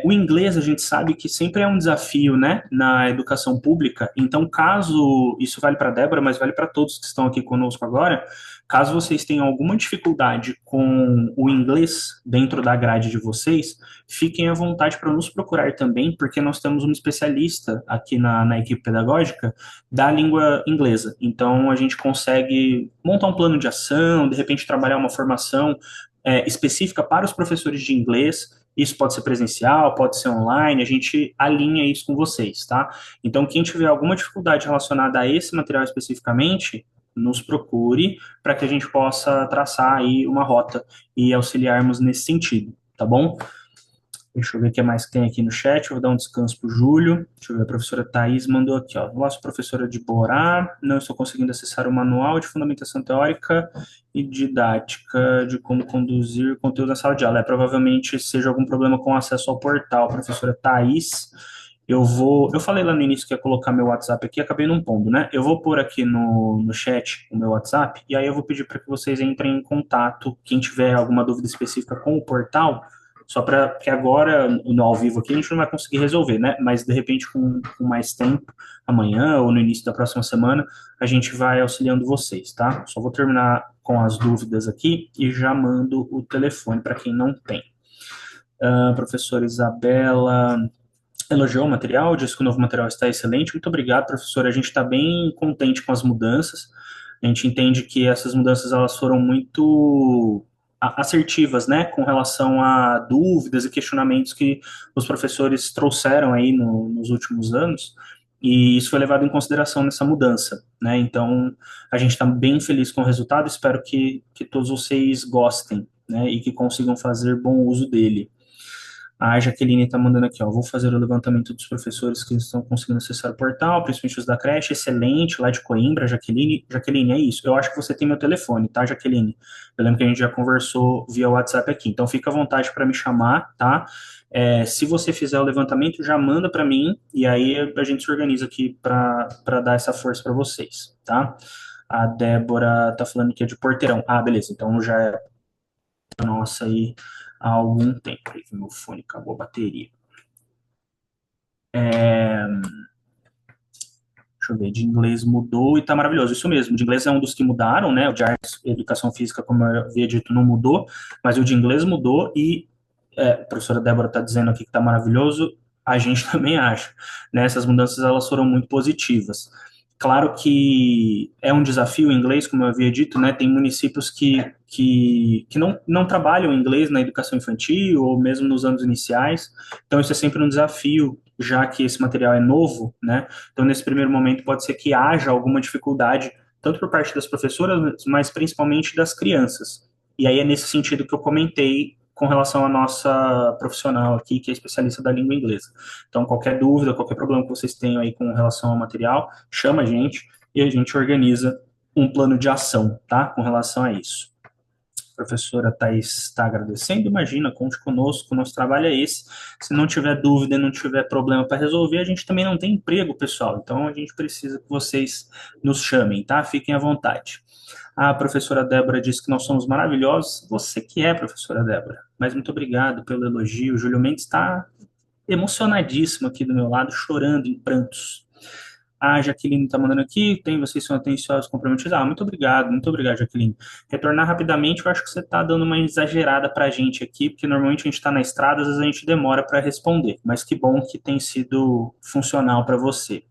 O inglês a gente sabe que sempre é um desafio, né, na educação pública. Então, caso isso vale para a Débora, mas vale para todos que estão aqui conosco agora, caso vocês tenham alguma dificuldade com o inglês dentro da grade de vocês, fiquem à vontade para nos procurar também, porque nós temos um especialista aqui na equipe pedagógica da língua inglesa. Então, a gente consegue montar um plano de ação, de repente trabalhar uma formação específica para os professores de inglês. Isso pode ser presencial, pode ser online, a gente alinha isso com vocês, tá? Então, quem tiver alguma dificuldade relacionada a esse material especificamente, nos procure para que a gente possa traçar aí uma rota e auxiliarmos nesse sentido, tá bom? Deixa eu ver o que mais que tem aqui no chat. Eu vou dar um descanso para o Júlio. Deixa eu ver, a professora Thais mandou aqui, ó. Nossa, professora de Borá, não estou conseguindo acessar o manual de fundamentação teórica e didática de como conduzir conteúdo na sala de aula. Provavelmente seja algum problema com acesso ao portal, professora Thais. Eu falei lá no início que ia colocar meu WhatsApp aqui, acabei não pondo, né? Eu vou pôr aqui no chat o meu WhatsApp, e aí eu vou pedir para que vocês entrem em contato, quem tiver alguma dúvida específica com o portal, só para que agora, no ao vivo aqui, a gente não vai conseguir resolver, né? Mas de repente, com mais tempo, amanhã ou no início da próxima semana, a gente vai auxiliando vocês, tá? Só vou terminar com as dúvidas aqui e já mando o telefone para quem não tem. Professora Isabela elogiou o material, disse que o novo material está excelente. Muito obrigado, professora. A gente está bem contente com as mudanças. A gente entende que essas mudanças elas foram muito assertivas, né, com relação a dúvidas e questionamentos que os professores trouxeram aí nos últimos anos. E isso foi levado em consideração nessa mudança, né? Então, a gente está bem feliz com o resultado. Espero que todos vocês gostem, né, e que consigam fazer bom uso dele. A Jaqueline está mandando aqui, ó. Vou fazer o levantamento dos professores que estão conseguindo acessar o portal, principalmente os da creche. Excelente, lá de Coimbra, Jaqueline. Jaqueline, é isso. Eu acho que você tem meu telefone, tá, Jaqueline? Eu lembro que a gente já conversou via WhatsApp aqui. Então, fica à vontade para me chamar, tá? Se você fizer o levantamento, já manda para mim e aí a gente se organiza aqui para dar essa força para vocês, tá? A Débora tá falando que é de Porteirão. Ah, beleza. Então já nossa aí há algum tempo. Aí, meu fone acabou a bateria. Deixa eu ver, de inglês mudou e tá maravilhoso. Isso mesmo, de inglês é um dos que mudaram, né? O de artes e educação física, como eu havia dito, não mudou, mas o de inglês mudou e a professora Débora está dizendo aqui que está maravilhoso, a gente também acha, né? Essas mudanças elas foram muito positivas. Claro que é um desafio em inglês, como eu havia dito, né? Tem municípios que não trabalham inglês na educação infantil ou mesmo nos anos iniciais, então isso é sempre um desafio, já que esse material é novo, né? Então, nesse primeiro momento, pode ser que haja alguma dificuldade, tanto por parte das professoras, mas principalmente das crianças. E aí é nesse sentido que eu comentei com relação à nossa profissional aqui, que é especialista da língua inglesa. Então, qualquer dúvida, qualquer problema que vocês tenham aí com relação ao material, chama a gente e a gente organiza um plano de ação, tá? Com relação a isso. A professora Thais está agradecendo, imagina, conte conosco, o nosso trabalho é esse. Se não tiver dúvida, não tiver problema para resolver, a gente também não tem emprego, pessoal. Então, a gente precisa que vocês nos chamem, tá? Fiquem à vontade. A professora Débora disse que nós somos maravilhosos. Você que é, professora Débora. Mas muito obrigado pelo elogio. O Júlio Mendes está emocionadíssimo aqui do meu lado, chorando em prantos. A Jaqueline está mandando aqui, vocês são atenciosos, comprometidos. Muito obrigado, Jaqueline. Retornar rapidamente, eu acho que você está dando uma exagerada para a gente aqui, porque normalmente a gente está na estrada, às vezes a gente demora para responder, mas que bom que tem sido funcional para você.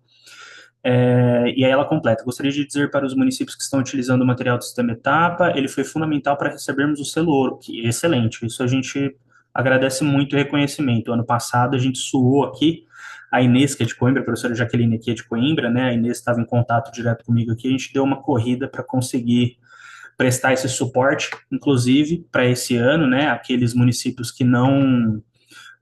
E aí ela completa: gostaria de dizer para os municípios que estão utilizando o material do sistema etapa, ele foi fundamental para recebermos o selo ouro, que é excelente, isso a gente agradece muito o reconhecimento. Ano passado a gente suou aqui, a Inês, que é de Coimbra, a professora Jaqueline aqui é de Coimbra, né, a Inês estava em contato direto comigo aqui, a gente deu uma corrida para conseguir prestar esse suporte, inclusive para esse ano, né, aqueles municípios que não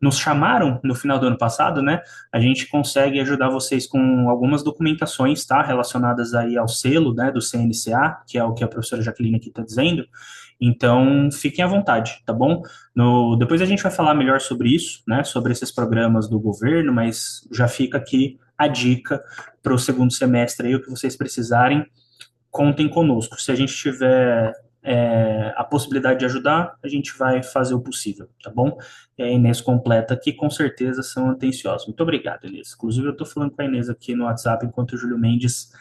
nos chamaram no final do ano passado, né? A gente consegue ajudar vocês com algumas documentações, tá? Relacionadas aí ao selo, né? Do CNCA, que é o que a professora Jaqueline aqui está dizendo. Então, fiquem à vontade, tá bom? Depois a gente vai falar melhor sobre isso, né? Sobre esses programas do governo, mas já fica aqui a dica para o segundo semestre aí, o que vocês precisarem, contem conosco. Se a gente tiver a possibilidade de ajudar, a gente vai fazer o possível, tá bom? E a Inês completa aqui, com certeza são atenciosos. Muito obrigado, Inês. Inclusive, eu estou falando com a Inês aqui no WhatsApp, enquanto o Júlio Mendes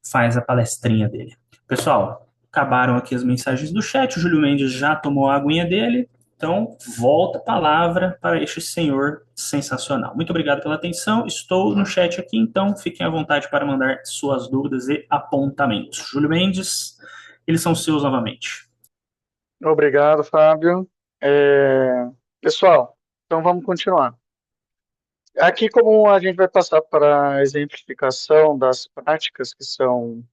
faz a palestrinha dele. Pessoal, acabaram aqui as mensagens do chat, o Júlio Mendes já tomou a aguinha dele, então volta a palavra para este senhor sensacional. Muito obrigado pela atenção, estou no chat aqui, então fiquem à vontade para mandar suas dúvidas e apontamentos. Júlio Mendes, eles são seus novamente. Obrigado, Fábio. Pessoal, então vamos continuar. Aqui, como a gente vai passar para a exemplificação das práticas que são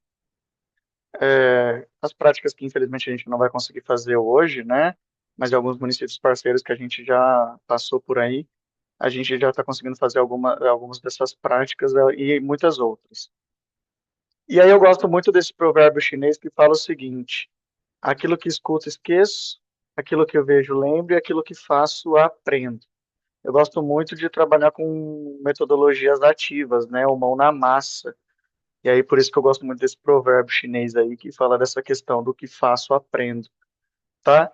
as práticas que infelizmente a gente não vai conseguir fazer hoje, né? Mas em alguns municípios parceiros que a gente já passou por aí, a gente já está conseguindo fazer algumas dessas práticas e muitas outras. E aí eu gosto muito desse provérbio chinês que fala o seguinte: aquilo que escuto esqueço, aquilo que eu vejo lembro e aquilo que faço aprendo. Eu gosto muito de trabalhar com metodologias ativas, né? O mão na massa. E aí por isso que eu gosto muito desse provérbio chinês aí que fala dessa questão do que faço aprendo, tá?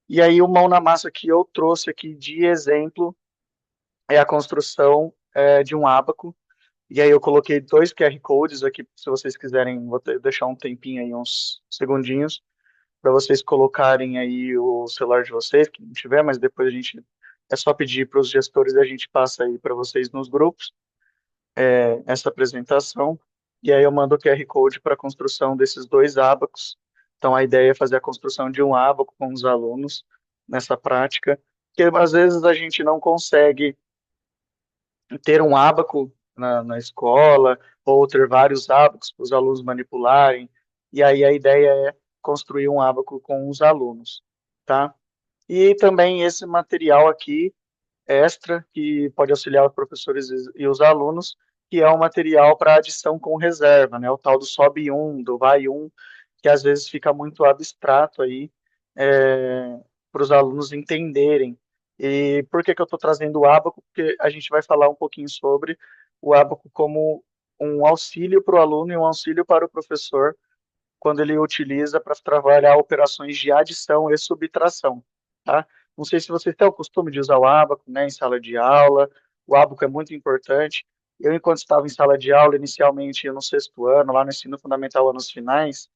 E aí o mão na massa que eu trouxe aqui de exemplo é a construção de um ábaco. E aí eu coloquei dois QR Codes aqui, se vocês quiserem, deixar um tempinho aí, uns segundinhos, para vocês colocarem aí o celular de vocês, que não tiver, mas depois a gente é só pedir para os gestores e a gente passa aí para vocês nos grupos essa apresentação. E aí eu mando o QR Code para a construção desses dois ábacos. Então a ideia é fazer a construção de um ábaco com os alunos nessa prática, porque às vezes a gente não consegue ter um ábaco na escola, ou ter vários ábacos para os alunos manipularem, e aí a ideia é construir um ábaco com os alunos, tá? E também esse material aqui, extra, que pode auxiliar os professores e os alunos, que é um material para adição com reserva, né? O tal do sobe um, do vai um, que às vezes fica muito abstrato aí, para os alunos entenderem. E por que que eu estou trazendo o Abaco? Porque a gente vai falar um pouquinho sobre o Abaco como um auxílio para o aluno e um auxílio para o professor quando ele utiliza para trabalhar operações de adição e subtração, tá? Não sei se vocês têm o costume de usar o ábaco, né, em sala de aula. O ábaco é muito importante. Eu, enquanto estava em sala de aula, inicialmente no sexto ano, lá no ensino fundamental, anos finais,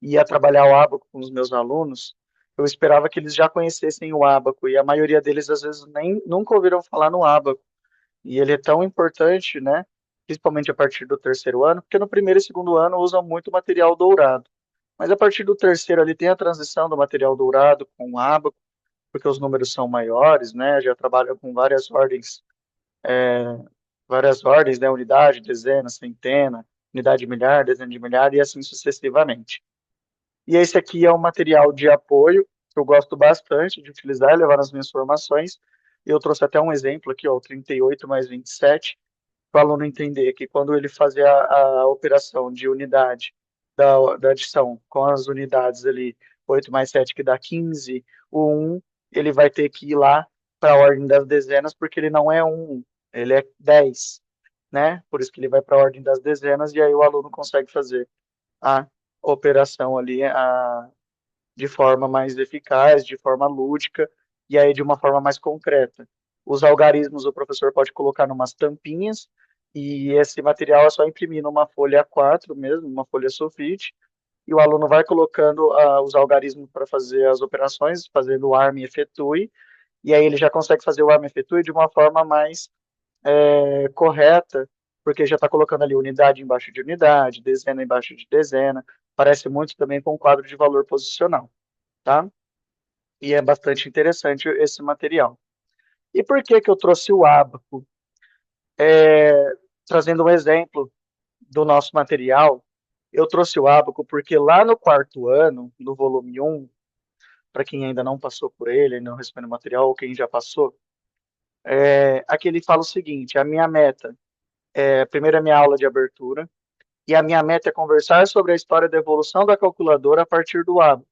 ia trabalhar o ábaco com os meus alunos. Eu esperava que eles já conhecessem o ábaco, e a maioria deles, às vezes, nem nunca ouviram falar no ábaco. E ele é tão importante, né? Principalmente a partir do terceiro ano, porque no primeiro e segundo ano usam muito material dourado. Mas a partir do terceiro ali tem a transição do material dourado com o ábaco, porque os números são maiores, né? Já trabalha com várias ordens, né? Unidade, dezena, centena, unidade de milhar, dezena de milhar e assim sucessivamente. E esse aqui é um material de apoio que eu gosto bastante de utilizar e levar nas minhas formações. Eu trouxe até um exemplo aqui, ó, o 38 mais 27, para o aluno entender que quando ele fazer a operação de unidade da adição com as unidades ali, 8 mais 7 que dá 15, o 1, ele vai ter que ir lá para a ordem das dezenas, porque ele não é 1, ele é 10, né? Por isso que ele vai para a ordem das dezenas, e aí o aluno consegue fazer a operação ali de forma mais eficaz, de forma lúdica, e aí de uma forma mais concreta. Os algarismos o professor pode colocar numas tampinhas, e esse material é só imprimir numa folha A4 mesmo, uma folha sulfite, e o aluno vai colocando os algarismos para fazer as operações, fazendo o arm e efetue, e aí ele já consegue fazer o arm e efetue de uma forma mais correta, porque já está colocando ali unidade embaixo de unidade, dezena embaixo de dezena, parece muito também com o quadro de valor posicional, tá? E é bastante interessante esse material. E por que que eu trouxe o ábaco? Trazendo um exemplo do nosso material, eu trouxe o ábaco porque lá no quarto ano, no volume 1, para quem ainda não passou por ele, não recebeu o material, ou quem já passou, aqui ele fala o seguinte: a minha meta primeiro a minha aula de abertura, e a minha meta é conversar sobre a história da evolução da calculadora a partir do ábaco.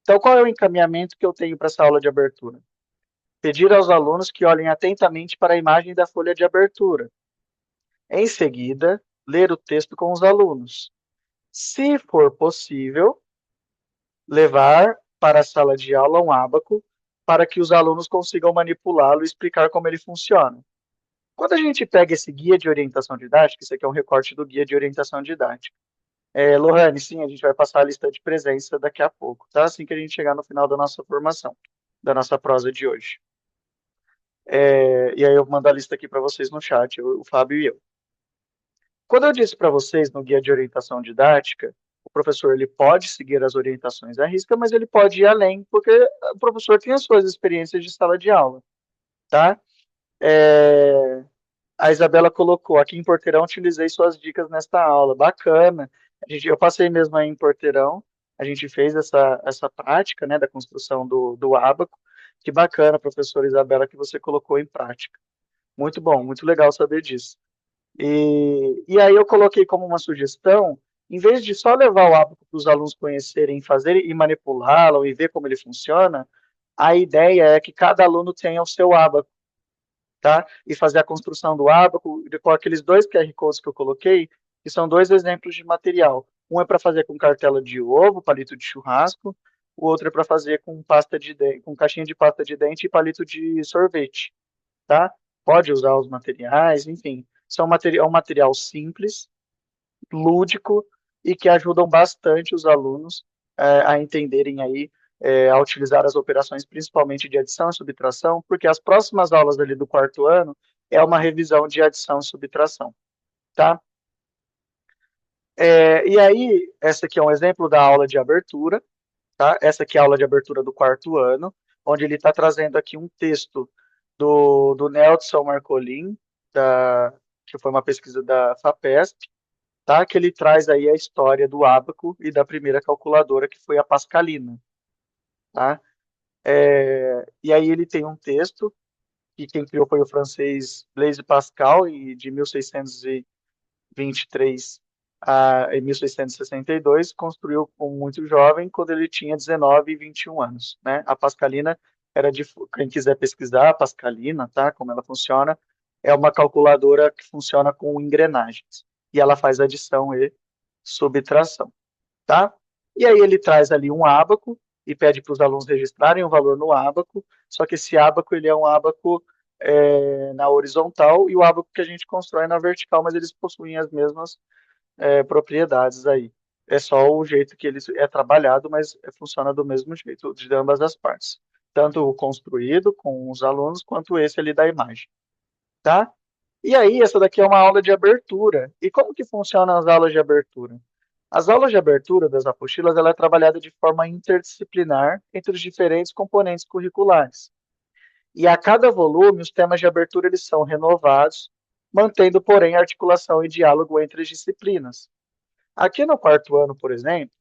Então, qual é o encaminhamento que eu tenho para essa aula de abertura? Pedir aos alunos que olhem atentamente para a imagem da folha de abertura. Em seguida, ler o texto com os alunos. Se for possível, levar para a sala de aula um ábaco para que os alunos consigam manipulá-lo e explicar como ele funciona. Quando a gente pega esse guia de orientação didática, isso aqui é um recorte do guia de orientação didática. Lohane, sim, a gente vai passar a lista de presença daqui a pouco, tá? Assim que a gente chegar no final da nossa formação, da nossa prosa de hoje. E aí eu mando a lista aqui para vocês no chat, o Fábio e eu. Quando eu disse para vocês no guia de orientação didática, o professor ele pode seguir as orientações à risca, mas ele pode ir além, porque o professor tem as suas experiências de sala de aula, tá? É, a Isabela colocou, aqui em Porteirão utilizei suas dicas nesta aula, bacana. Eu passei mesmo aí em Porteirão, a gente fez essa prática, né, da construção do ábaco. Que bacana, professora Isabela, que você colocou em prática. Muito bom, muito legal saber disso. E aí eu coloquei como uma sugestão, em vez de só levar o ábaco para os alunos conhecerem, fazer e manipulá-lo e ver como ele funciona, a ideia é que cada aluno tenha o seu ábaco, tá? E fazer a construção do ábaco com aqueles dois QR Codes que eu coloquei, que são dois exemplos de material. Um é para fazer com cartela de ovo, palito de churrasco, o outro é para fazer com pasta de dente, com caixinha de pasta de dente e palito de sorvete, tá? Pode usar os materiais, enfim, é um material simples, lúdico e que ajudam bastante os alunos a entenderem aí, a utilizar as operações, principalmente de adição e subtração, porque as próximas aulas ali do quarto ano é uma revisão de adição e subtração, tá? E aí, essa aqui é um exemplo da aula de abertura, tá? Essa aqui é a aula de abertura do quarto ano, onde ele está trazendo aqui um texto do Nelson Marcolin, que foi uma pesquisa da FAPESP, tá? Que ele traz aí a história do ábaco e da primeira calculadora, que foi a Pascalina, tá? E aí ele tem um texto, que quem criou foi o francês Blaise Pascal, e de 1623 em 1662, construiu com muito jovem, quando ele tinha 19 e 21 anos, né? A Pascalina era de, quem quiser pesquisar, a Pascalina, tá? Como ela funciona, é uma calculadora que funciona com engrenagens, e ela faz adição e subtração, tá? E aí ele traz ali um ábaco e pede para os alunos registrarem o valor no ábaco, só que esse ábaco ele é um ábaco na horizontal e o ábaco que a gente constrói na vertical, mas eles possuem as mesmas propriedades aí. É só o jeito que ele é trabalhado, mas funciona do mesmo jeito, de ambas as partes. Tanto o construído com os alunos, quanto esse ali da imagem, tá? E aí, essa daqui é uma aula de abertura. E como que funcionam as aulas de abertura? As aulas de abertura das apostilas, ela é trabalhada de forma interdisciplinar entre os diferentes componentes curriculares. E a cada volume, os temas de abertura eles são renovados, mantendo, porém, articulação e diálogo entre as disciplinas. Aqui no quarto ano, por exemplo,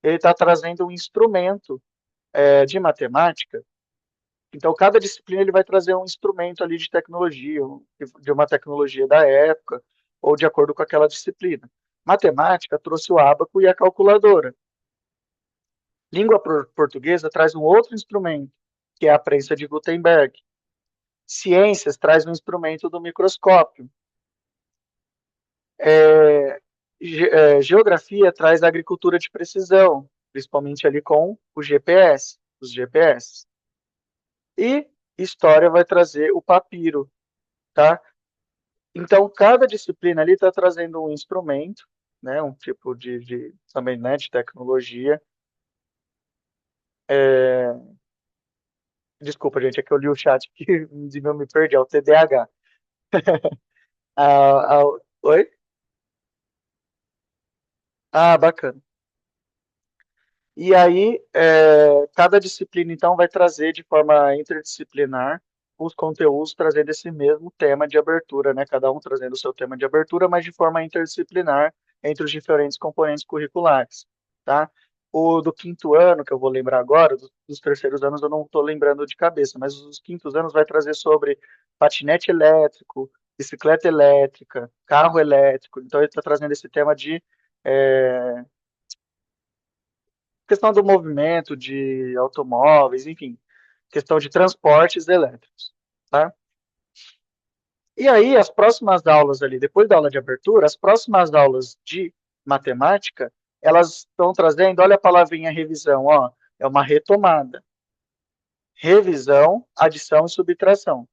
ele está trazendo um instrumento de matemática. Então, cada disciplina ele vai trazer um instrumento ali de tecnologia, de uma tecnologia da época, ou de acordo com aquela disciplina. Matemática trouxe o ábaco e a calculadora. Língua portuguesa traz um outro instrumento, que é a prensa de Gutenberg. Ciências traz um instrumento do microscópio. Geografia traz a agricultura de precisão, principalmente ali com o GPS, os GPS. E história vai trazer o papiro, tá? Então, cada disciplina ali está trazendo um instrumento, né, um tipo também, né, de tecnologia. Desculpa, gente, é que eu li o chat que eu me perdi, é o TDAH. Ah, oi? Ah, bacana. E aí, cada disciplina, então, vai trazer de forma interdisciplinar os conteúdos trazendo esse mesmo tema de abertura, né? Cada um trazendo o seu tema de abertura, mas de forma interdisciplinar entre os diferentes componentes curriculares, tá? O do quinto ano, que eu vou lembrar agora, dos terceiros anos eu não estou lembrando de cabeça, mas os quintos anos vai trazer sobre patinete elétrico, bicicleta elétrica, carro elétrico. Então, ele está trazendo esse tema de é, questão do movimento de automóveis, enfim, questão de transportes elétricos, tá? E aí, as próximas aulas ali, depois da aula de abertura, as próximas aulas de matemática, elas estão trazendo, olha a palavrinha revisão, ó, é uma retomada. Revisão, adição e subtração.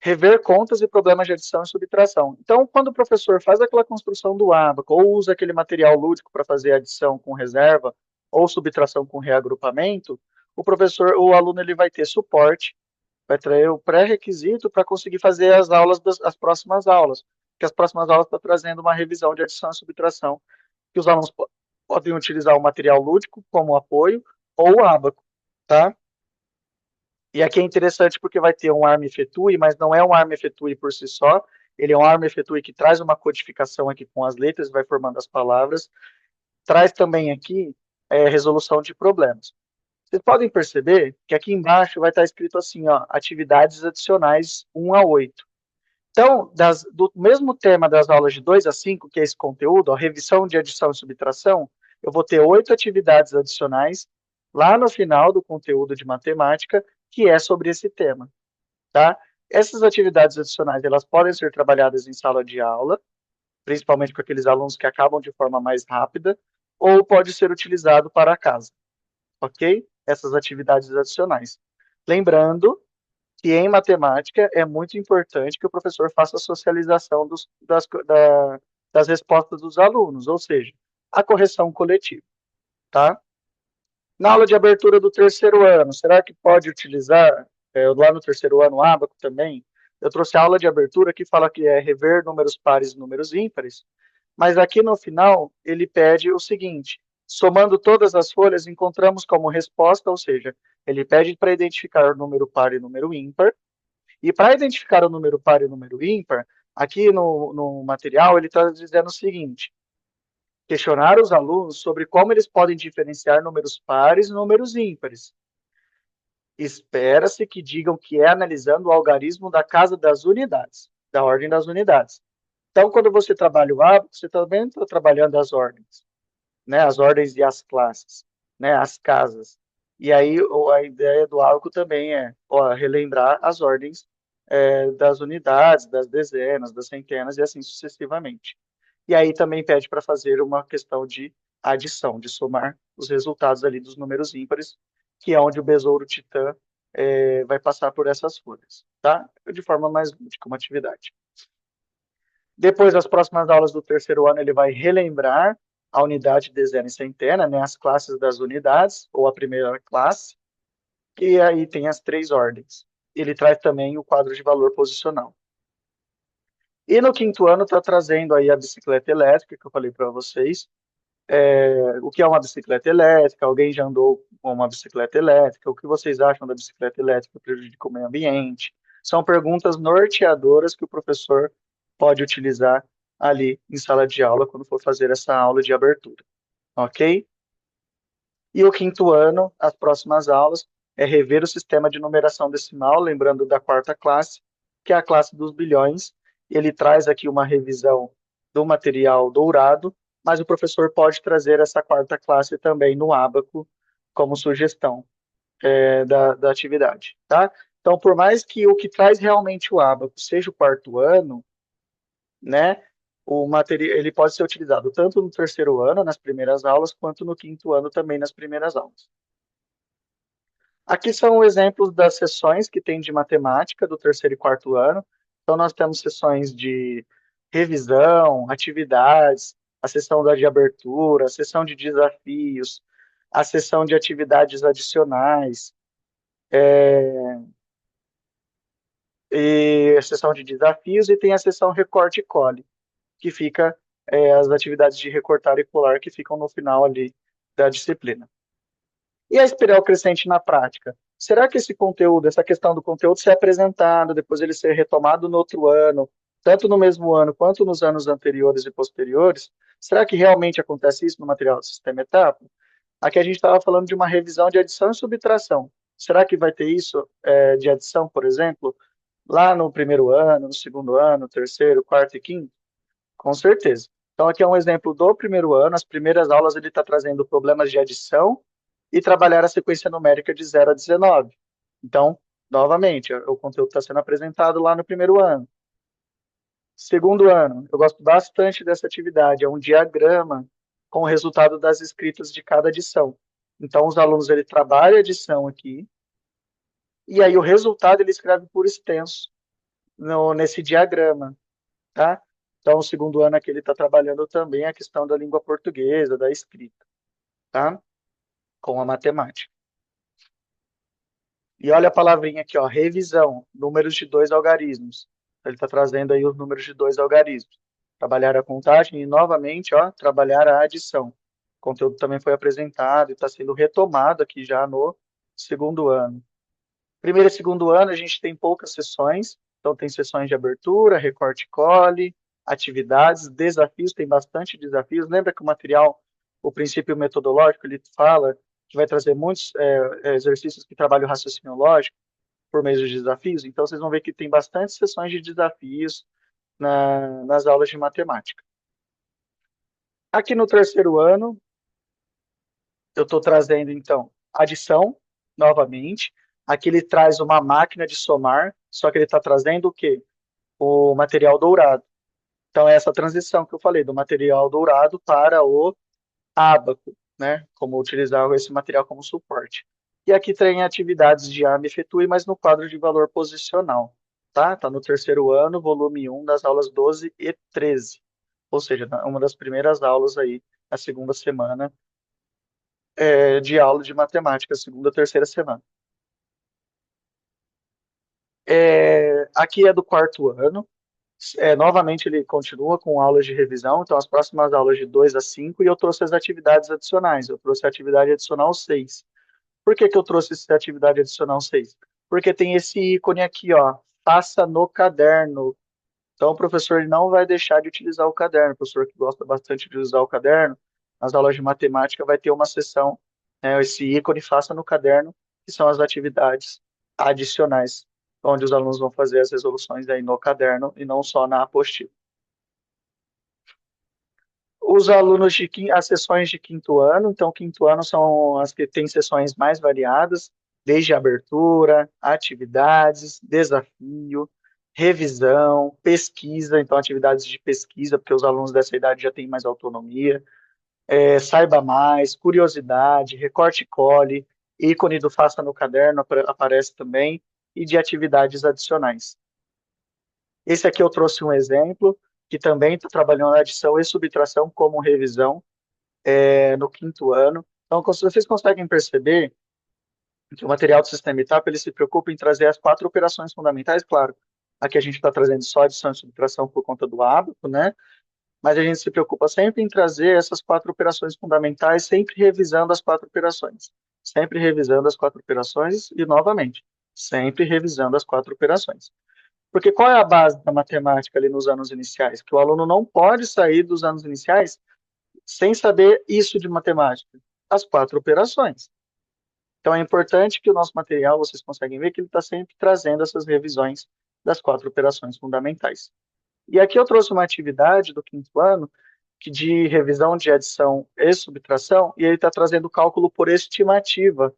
Rever contas e problemas de adição e subtração. Então, quando o professor faz aquela construção do ábaco, ou usa aquele material lúdico para fazer adição com reserva, ou subtração com reagrupamento, o aluno ele vai ter suporte, vai ter o pré-requisito para conseguir fazer as próximas aulas, porque as próximas aulas estão trazendo uma revisão de adição e subtração, que os alunos podem utilizar o material lúdico como apoio, ou o ábaco, tá? E aqui é interessante porque vai ter um arm fetui, mas não é um arm fetui por si só, ele é um arm fetui que traz uma codificação aqui com as letras, vai formando as palavras, traz também aqui resolução de problemas. Vocês podem perceber que aqui embaixo vai estar escrito assim, ó, atividades adicionais 1 a 8. Então, do mesmo tema das aulas de 2 a 5, que é esse conteúdo, ó, revisão de adição e subtração, eu vou ter 8 atividades adicionais lá no final do conteúdo de matemática, que é sobre esse tema, tá? Essas atividades adicionais, elas podem ser trabalhadas em sala de aula, principalmente com aqueles alunos que acabam de forma mais rápida, ou pode ser utilizado para casa, ok? Essas atividades adicionais. Lembrando que em matemática é muito importante que o professor faça a socialização das respostas dos alunos, ou seja, a correção coletiva, tá? Na aula de abertura do terceiro ano, será que pode utilizar, lá no terceiro ano, ábaco também? Eu trouxe a aula de abertura que fala que é rever números pares e números ímpares, mas aqui no final ele pede o seguinte: somando todas as folhas, encontramos como resposta, ou seja, ele pede para identificar o número par e número ímpar, e para identificar o número par e o número ímpar, aqui no material ele está dizendo o seguinte: questionar os alunos sobre como eles podem diferenciar números pares e números ímpares. Espera-se que digam que é analisando o algarismo da casa das unidades, da ordem das unidades. Então, quando você trabalha o hábito, você também está trabalhando as ordens, né? As ordens e as classes, né? As casas. E aí a ideia do álcool também é relembrar as ordens das unidades, das dezenas, das centenas e assim sucessivamente. E aí também pede para fazer uma questão de adição, de somar os resultados ali dos números ímpares, que é onde o besouro titã vai passar por essas folhas, tá? De forma mais lúdica, uma atividade. Depois das próximas aulas do terceiro ano, ele vai relembrar a unidade, dezena e centena, né, as classes das unidades, ou a primeira classe, e aí tem as três ordens. Ele traz também o quadro de valor posicional. E no quinto ano está trazendo aí a bicicleta elétrica, que eu falei para vocês. O que é uma bicicleta elétrica? Alguém já andou com uma bicicleta elétrica? O que vocês acham da bicicleta elétrica prejudica o meio ambiente? São perguntas norteadoras que o professor pode utilizar ali em sala de aula quando for fazer essa aula de abertura, ok? E o quinto ano, as próximas aulas, é rever o sistema de numeração decimal, lembrando da quarta classe, que é a classe dos bilhões. Ele traz aqui uma revisão do material dourado, mas o professor pode trazer essa quarta classe também no ábaco como sugestão da atividade, tá? Então, por mais que o que traz realmente o ábaco seja o quarto ano, né? O material ele pode ser utilizado tanto no terceiro ano, nas primeiras aulas, quanto no quinto ano também nas primeiras aulas. Aqui são exemplos das sessões que tem de matemática do terceiro e quarto ano. Então, nós temos sessões de revisão, atividades, a sessão da de abertura, a sessão de desafios, a sessão de atividades adicionais, e a sessão de desafios, e tem a sessão recorte e cole, que fica as atividades de recortar e colar que ficam no final ali da disciplina. E a espiral crescente na prática? Será que esse conteúdo, essa questão do conteúdo ser apresentado, depois ele ser retomado no outro ano, tanto no mesmo ano quanto nos anos anteriores e posteriores, será que realmente acontece isso no material do sistema etapa? Aqui a gente estava falando de uma revisão de adição e subtração. Será que vai ter isso de adição, por exemplo, lá no primeiro ano, no segundo ano, terceiro, quarto e quinto? Com certeza. Então, aqui é um exemplo do primeiro ano. As primeiras aulas ele está trazendo problemas de adição e trabalhar a sequência numérica de 0 a 19. Então, novamente, o conteúdo está sendo apresentado lá no primeiro ano. Segundo ano, eu gosto bastante dessa atividade. É um diagrama com o resultado das escritas de cada adição. Então, os alunos ele trabalham a adição aqui e aí o resultado ele escreve por extenso nesse diagrama, tá? Então, o segundo ano aqui ele está trabalhando também a questão da língua portuguesa, da escrita, tá? Com a matemática. E olha a palavrinha aqui, ó, revisão, números de dois algarismos. Ele está trazendo aí os números de dois algarismos. Trabalhar a contagem e, novamente, ó, trabalhar a adição. O conteúdo também foi apresentado e está sendo retomado aqui já no segundo ano. Primeiro e segundo ano, a gente tem poucas sessões. Então, tem sessões de abertura, recorte e cole, atividades, desafios, tem bastante desafios. Lembra que o material, o princípio metodológico, ele fala que vai trazer muitos exercícios que trabalham o raciocínio lógico por meio de desafios. Então, vocês vão ver que tem bastante sessões de desafios nas aulas de matemática. Aqui no terceiro ano, eu estou trazendo, então, adição, novamente. Aqui ele traz uma máquina de somar, só que ele está trazendo o quê? O material dourado. Então, é essa transição que eu falei, do material dourado para o ábaco, né? Como utilizar esse material como suporte. E aqui tem atividades de AME e FETUI, mas no quadro de valor posicional, tá? Tá no terceiro ano, volume 1, das aulas 12 e 13. Ou seja, uma das primeiras aulas aí, na segunda semana de aula de matemática, segunda, terceira semana. Aqui é do quarto ano. Novamente, ele continua com aulas de revisão, então as próximas aulas de 2 a 5, e eu trouxe as atividades adicionais. Eu trouxe a atividade adicional 6. Por que que eu trouxe essa atividade adicional 6? Porque tem esse ícone aqui, ó, faça no caderno. Então, o professor ele não vai deixar de utilizar o caderno. O professor que gosta bastante de usar o caderno, nas aulas de matemática vai ter uma sessão, esse ícone faça no caderno, que são as atividades adicionais, onde os alunos vão fazer as resoluções aí no caderno e não só na apostila. Os alunos as sessões de quinto ano, então quinto ano são as que têm sessões mais variadas, desde abertura, atividades, desafio, revisão, pesquisa, então atividades de pesquisa, porque os alunos dessa idade já têm mais autonomia, saiba mais, curiosidade, recorte e cole, ícone do faça no caderno aparece também, e de atividades adicionais. Esse aqui eu trouxe um exemplo, que também está trabalhando na adição e subtração como revisão, no quinto ano. Então, vocês conseguem perceber que o material do sistema etapa ele se preocupa em trazer as quatro operações fundamentais, claro. Aqui a gente está trazendo só adição e subtração por conta do hábito, né? Mas a gente se preocupa sempre em trazer essas quatro operações fundamentais, sempre revisando as quatro operações. Sempre revisando as quatro operações e, novamente, sempre revisando as quatro operações. Porque qual é a base da matemática ali nos anos iniciais? Que o aluno não pode sair dos anos iniciais sem saber isso de matemática. As quatro operações. Então é importante que o nosso material, vocês conseguem ver que ele está sempre trazendo essas revisões das quatro operações fundamentais. E aqui eu trouxe uma atividade do quinto ano, que de revisão de adição e subtração, e ele está trazendo cálculo por estimativa,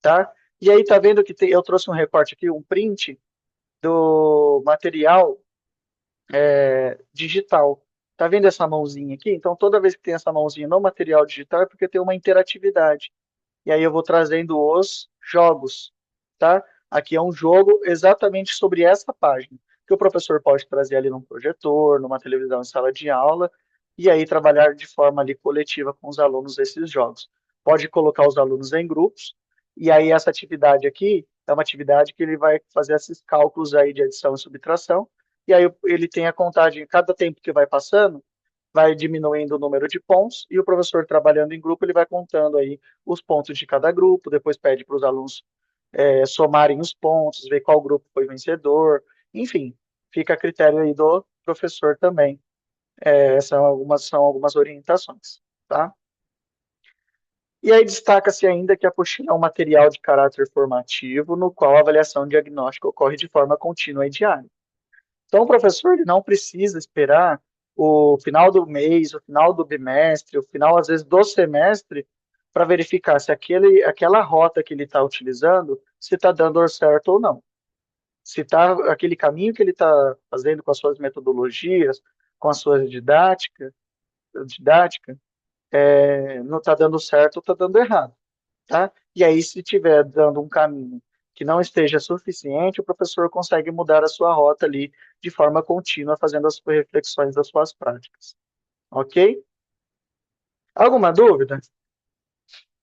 tá? E aí tá vendo que eu trouxe um recorte aqui, um print do material digital. Tá vendo essa mãozinha aqui? Então toda vez que tem essa mãozinha no material digital é porque tem uma interatividade. E aí eu vou trazendo os jogos, tá? Aqui é um jogo exatamente sobre essa página, que o professor pode trazer ali num projetor, numa televisão em sala de aula, e aí trabalhar de forma ali coletiva com os alunos esses jogos. Pode colocar os alunos em grupos, e aí essa atividade aqui é uma atividade que ele vai fazer esses cálculos aí de adição e subtração, e aí ele tem a contagem, cada tempo que vai passando, vai diminuindo o número de pontos e o professor trabalhando em grupo, ele vai contando aí os pontos de cada grupo, depois pede para os alunos somarem os pontos, ver qual grupo foi vencedor, enfim, fica a critério aí do professor também. São algumas orientações, tá? E aí destaca-se ainda que a apostila é um material de caráter formativo, no qual a avaliação diagnóstica ocorre de forma contínua e diária. Então, o professor ele não precisa esperar o final do mês, o final do bimestre, o final, às vezes, do semestre, para verificar se aquela rota que ele está utilizando, se está dando certo ou não. Se tá, aquele caminho que ele está fazendo com as suas metodologias, com a sua didática não está dando certo ou está dando errado, tá? E aí, se estiver dando um caminho que não esteja suficiente, o professor consegue mudar a sua rota ali de forma contínua, fazendo as reflexões das suas práticas. Ok? Alguma dúvida?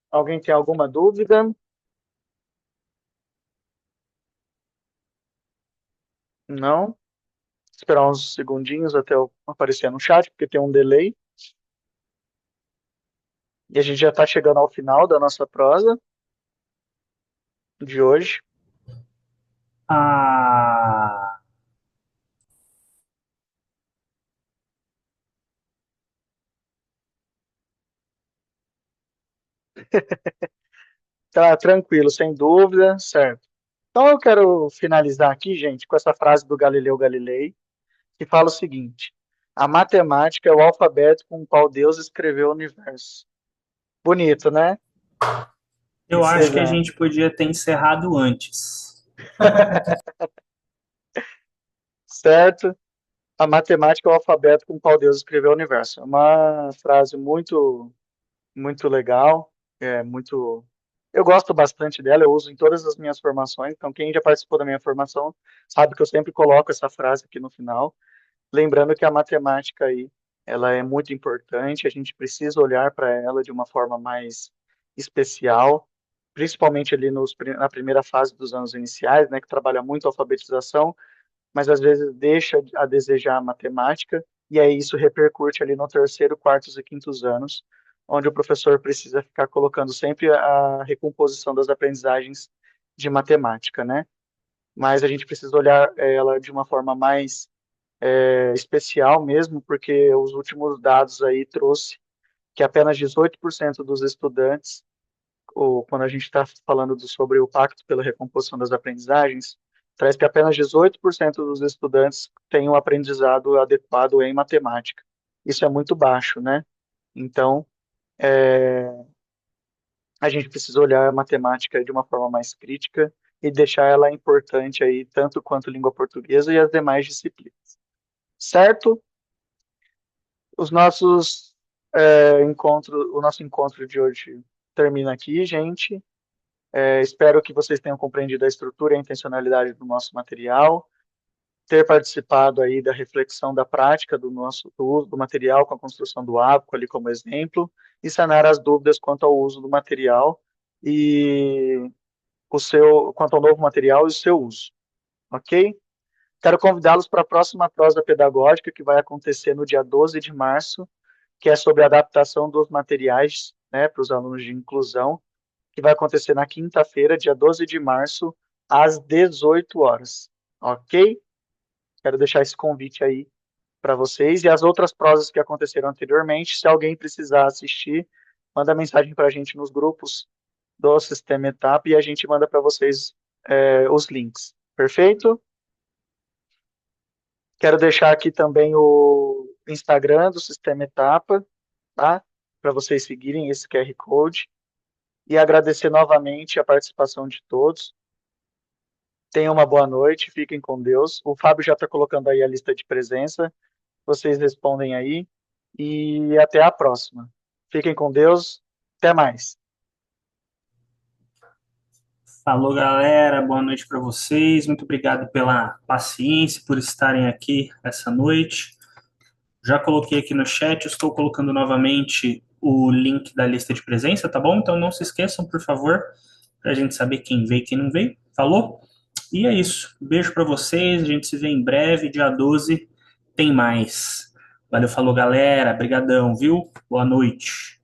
Alguém tem alguma dúvida? Não? Esperar uns segundinhos até eu aparecer no chat, porque tem um delay. E a gente já está chegando ao final da nossa prosa de hoje. Ah, Tá tranquilo, sem dúvida, certo. Então eu quero finalizar aqui, gente, com essa frase do Galileu Galilei, que fala o seguinte: a matemática é o alfabeto com o qual Deus escreveu o universo. Bonito, né? eu acho que a gente podia ter encerrado antes. Certo? A matemática é o alfabeto com o qual Deus escreveu o universo. É uma frase muito legal, muito. Eu gosto bastante dela, eu uso em todas as minhas formações. Então, quem já participou da minha formação sabe que eu sempre coloco essa frase aqui no final. Lembrando que a matemática aí, ela é muito importante, a gente precisa olhar para ela de uma forma mais especial, principalmente ali na primeira fase dos anos iniciais, né, que trabalha muito a alfabetização, mas às vezes deixa a desejar a matemática, e aí isso repercute ali no terceiro, quartos e quintos anos, onde o professor precisa ficar colocando sempre a recomposição das aprendizagens de matemática, né? Mas a gente precisa olhar ela de uma forma mais especial mesmo, porque os últimos dados aí trouxe que apenas 18% dos estudantes, ou quando a gente está falando sobre o Pacto pela Recomposição das Aprendizagens, traz que apenas 18% dos estudantes têm um aprendizado adequado em matemática. Isso é muito baixo, né? Então, a gente precisa olhar a matemática de uma forma mais crítica e deixar ela importante aí, tanto quanto língua portuguesa e as demais disciplinas. Certo? Os nossos o nosso encontro de hoje termina aqui, gente. Espero que vocês tenham compreendido a estrutura e a intencionalidade do nosso material, ter participado aí da reflexão da prática do uso do material com a construção do hábito ali como exemplo, e sanar as dúvidas quanto ao uso do material e quanto ao novo material e o seu uso, ok? Quero convidá-los para a próxima prosa pedagógica que vai acontecer no dia 12 de março, que é sobre a adaptação dos materiais, né, para os alunos de inclusão, que vai acontecer na quinta-feira, dia 12 de março, às 18 horas. Ok? Quero deixar esse convite aí para vocês. E as outras prosas que aconteceram anteriormente, se alguém precisar assistir, manda mensagem para a gente nos grupos do Sistema Etapa e a gente manda para vocês os links. Perfeito? Quero deixar aqui também o Instagram do Sistema Etapa, tá? Para vocês seguirem esse QR Code. E agradecer novamente a participação de todos. Tenham uma boa noite, fiquem com Deus. O Fábio já está colocando aí a lista de presença. Vocês respondem aí. E até a próxima. Fiquem com Deus. Até mais. Falou, galera. Boa noite para vocês. Muito obrigado pela paciência, por estarem aqui essa noite. Já coloquei aqui no chat, estou colocando novamente o link da lista de presença, tá bom? Então não se esqueçam, por favor, para a gente saber quem veio e quem não veio. Falou? E é isso. Beijo para vocês. A gente se vê em breve, dia 12. Tem mais. Valeu, falou, galera. Brigadão, viu? Boa noite.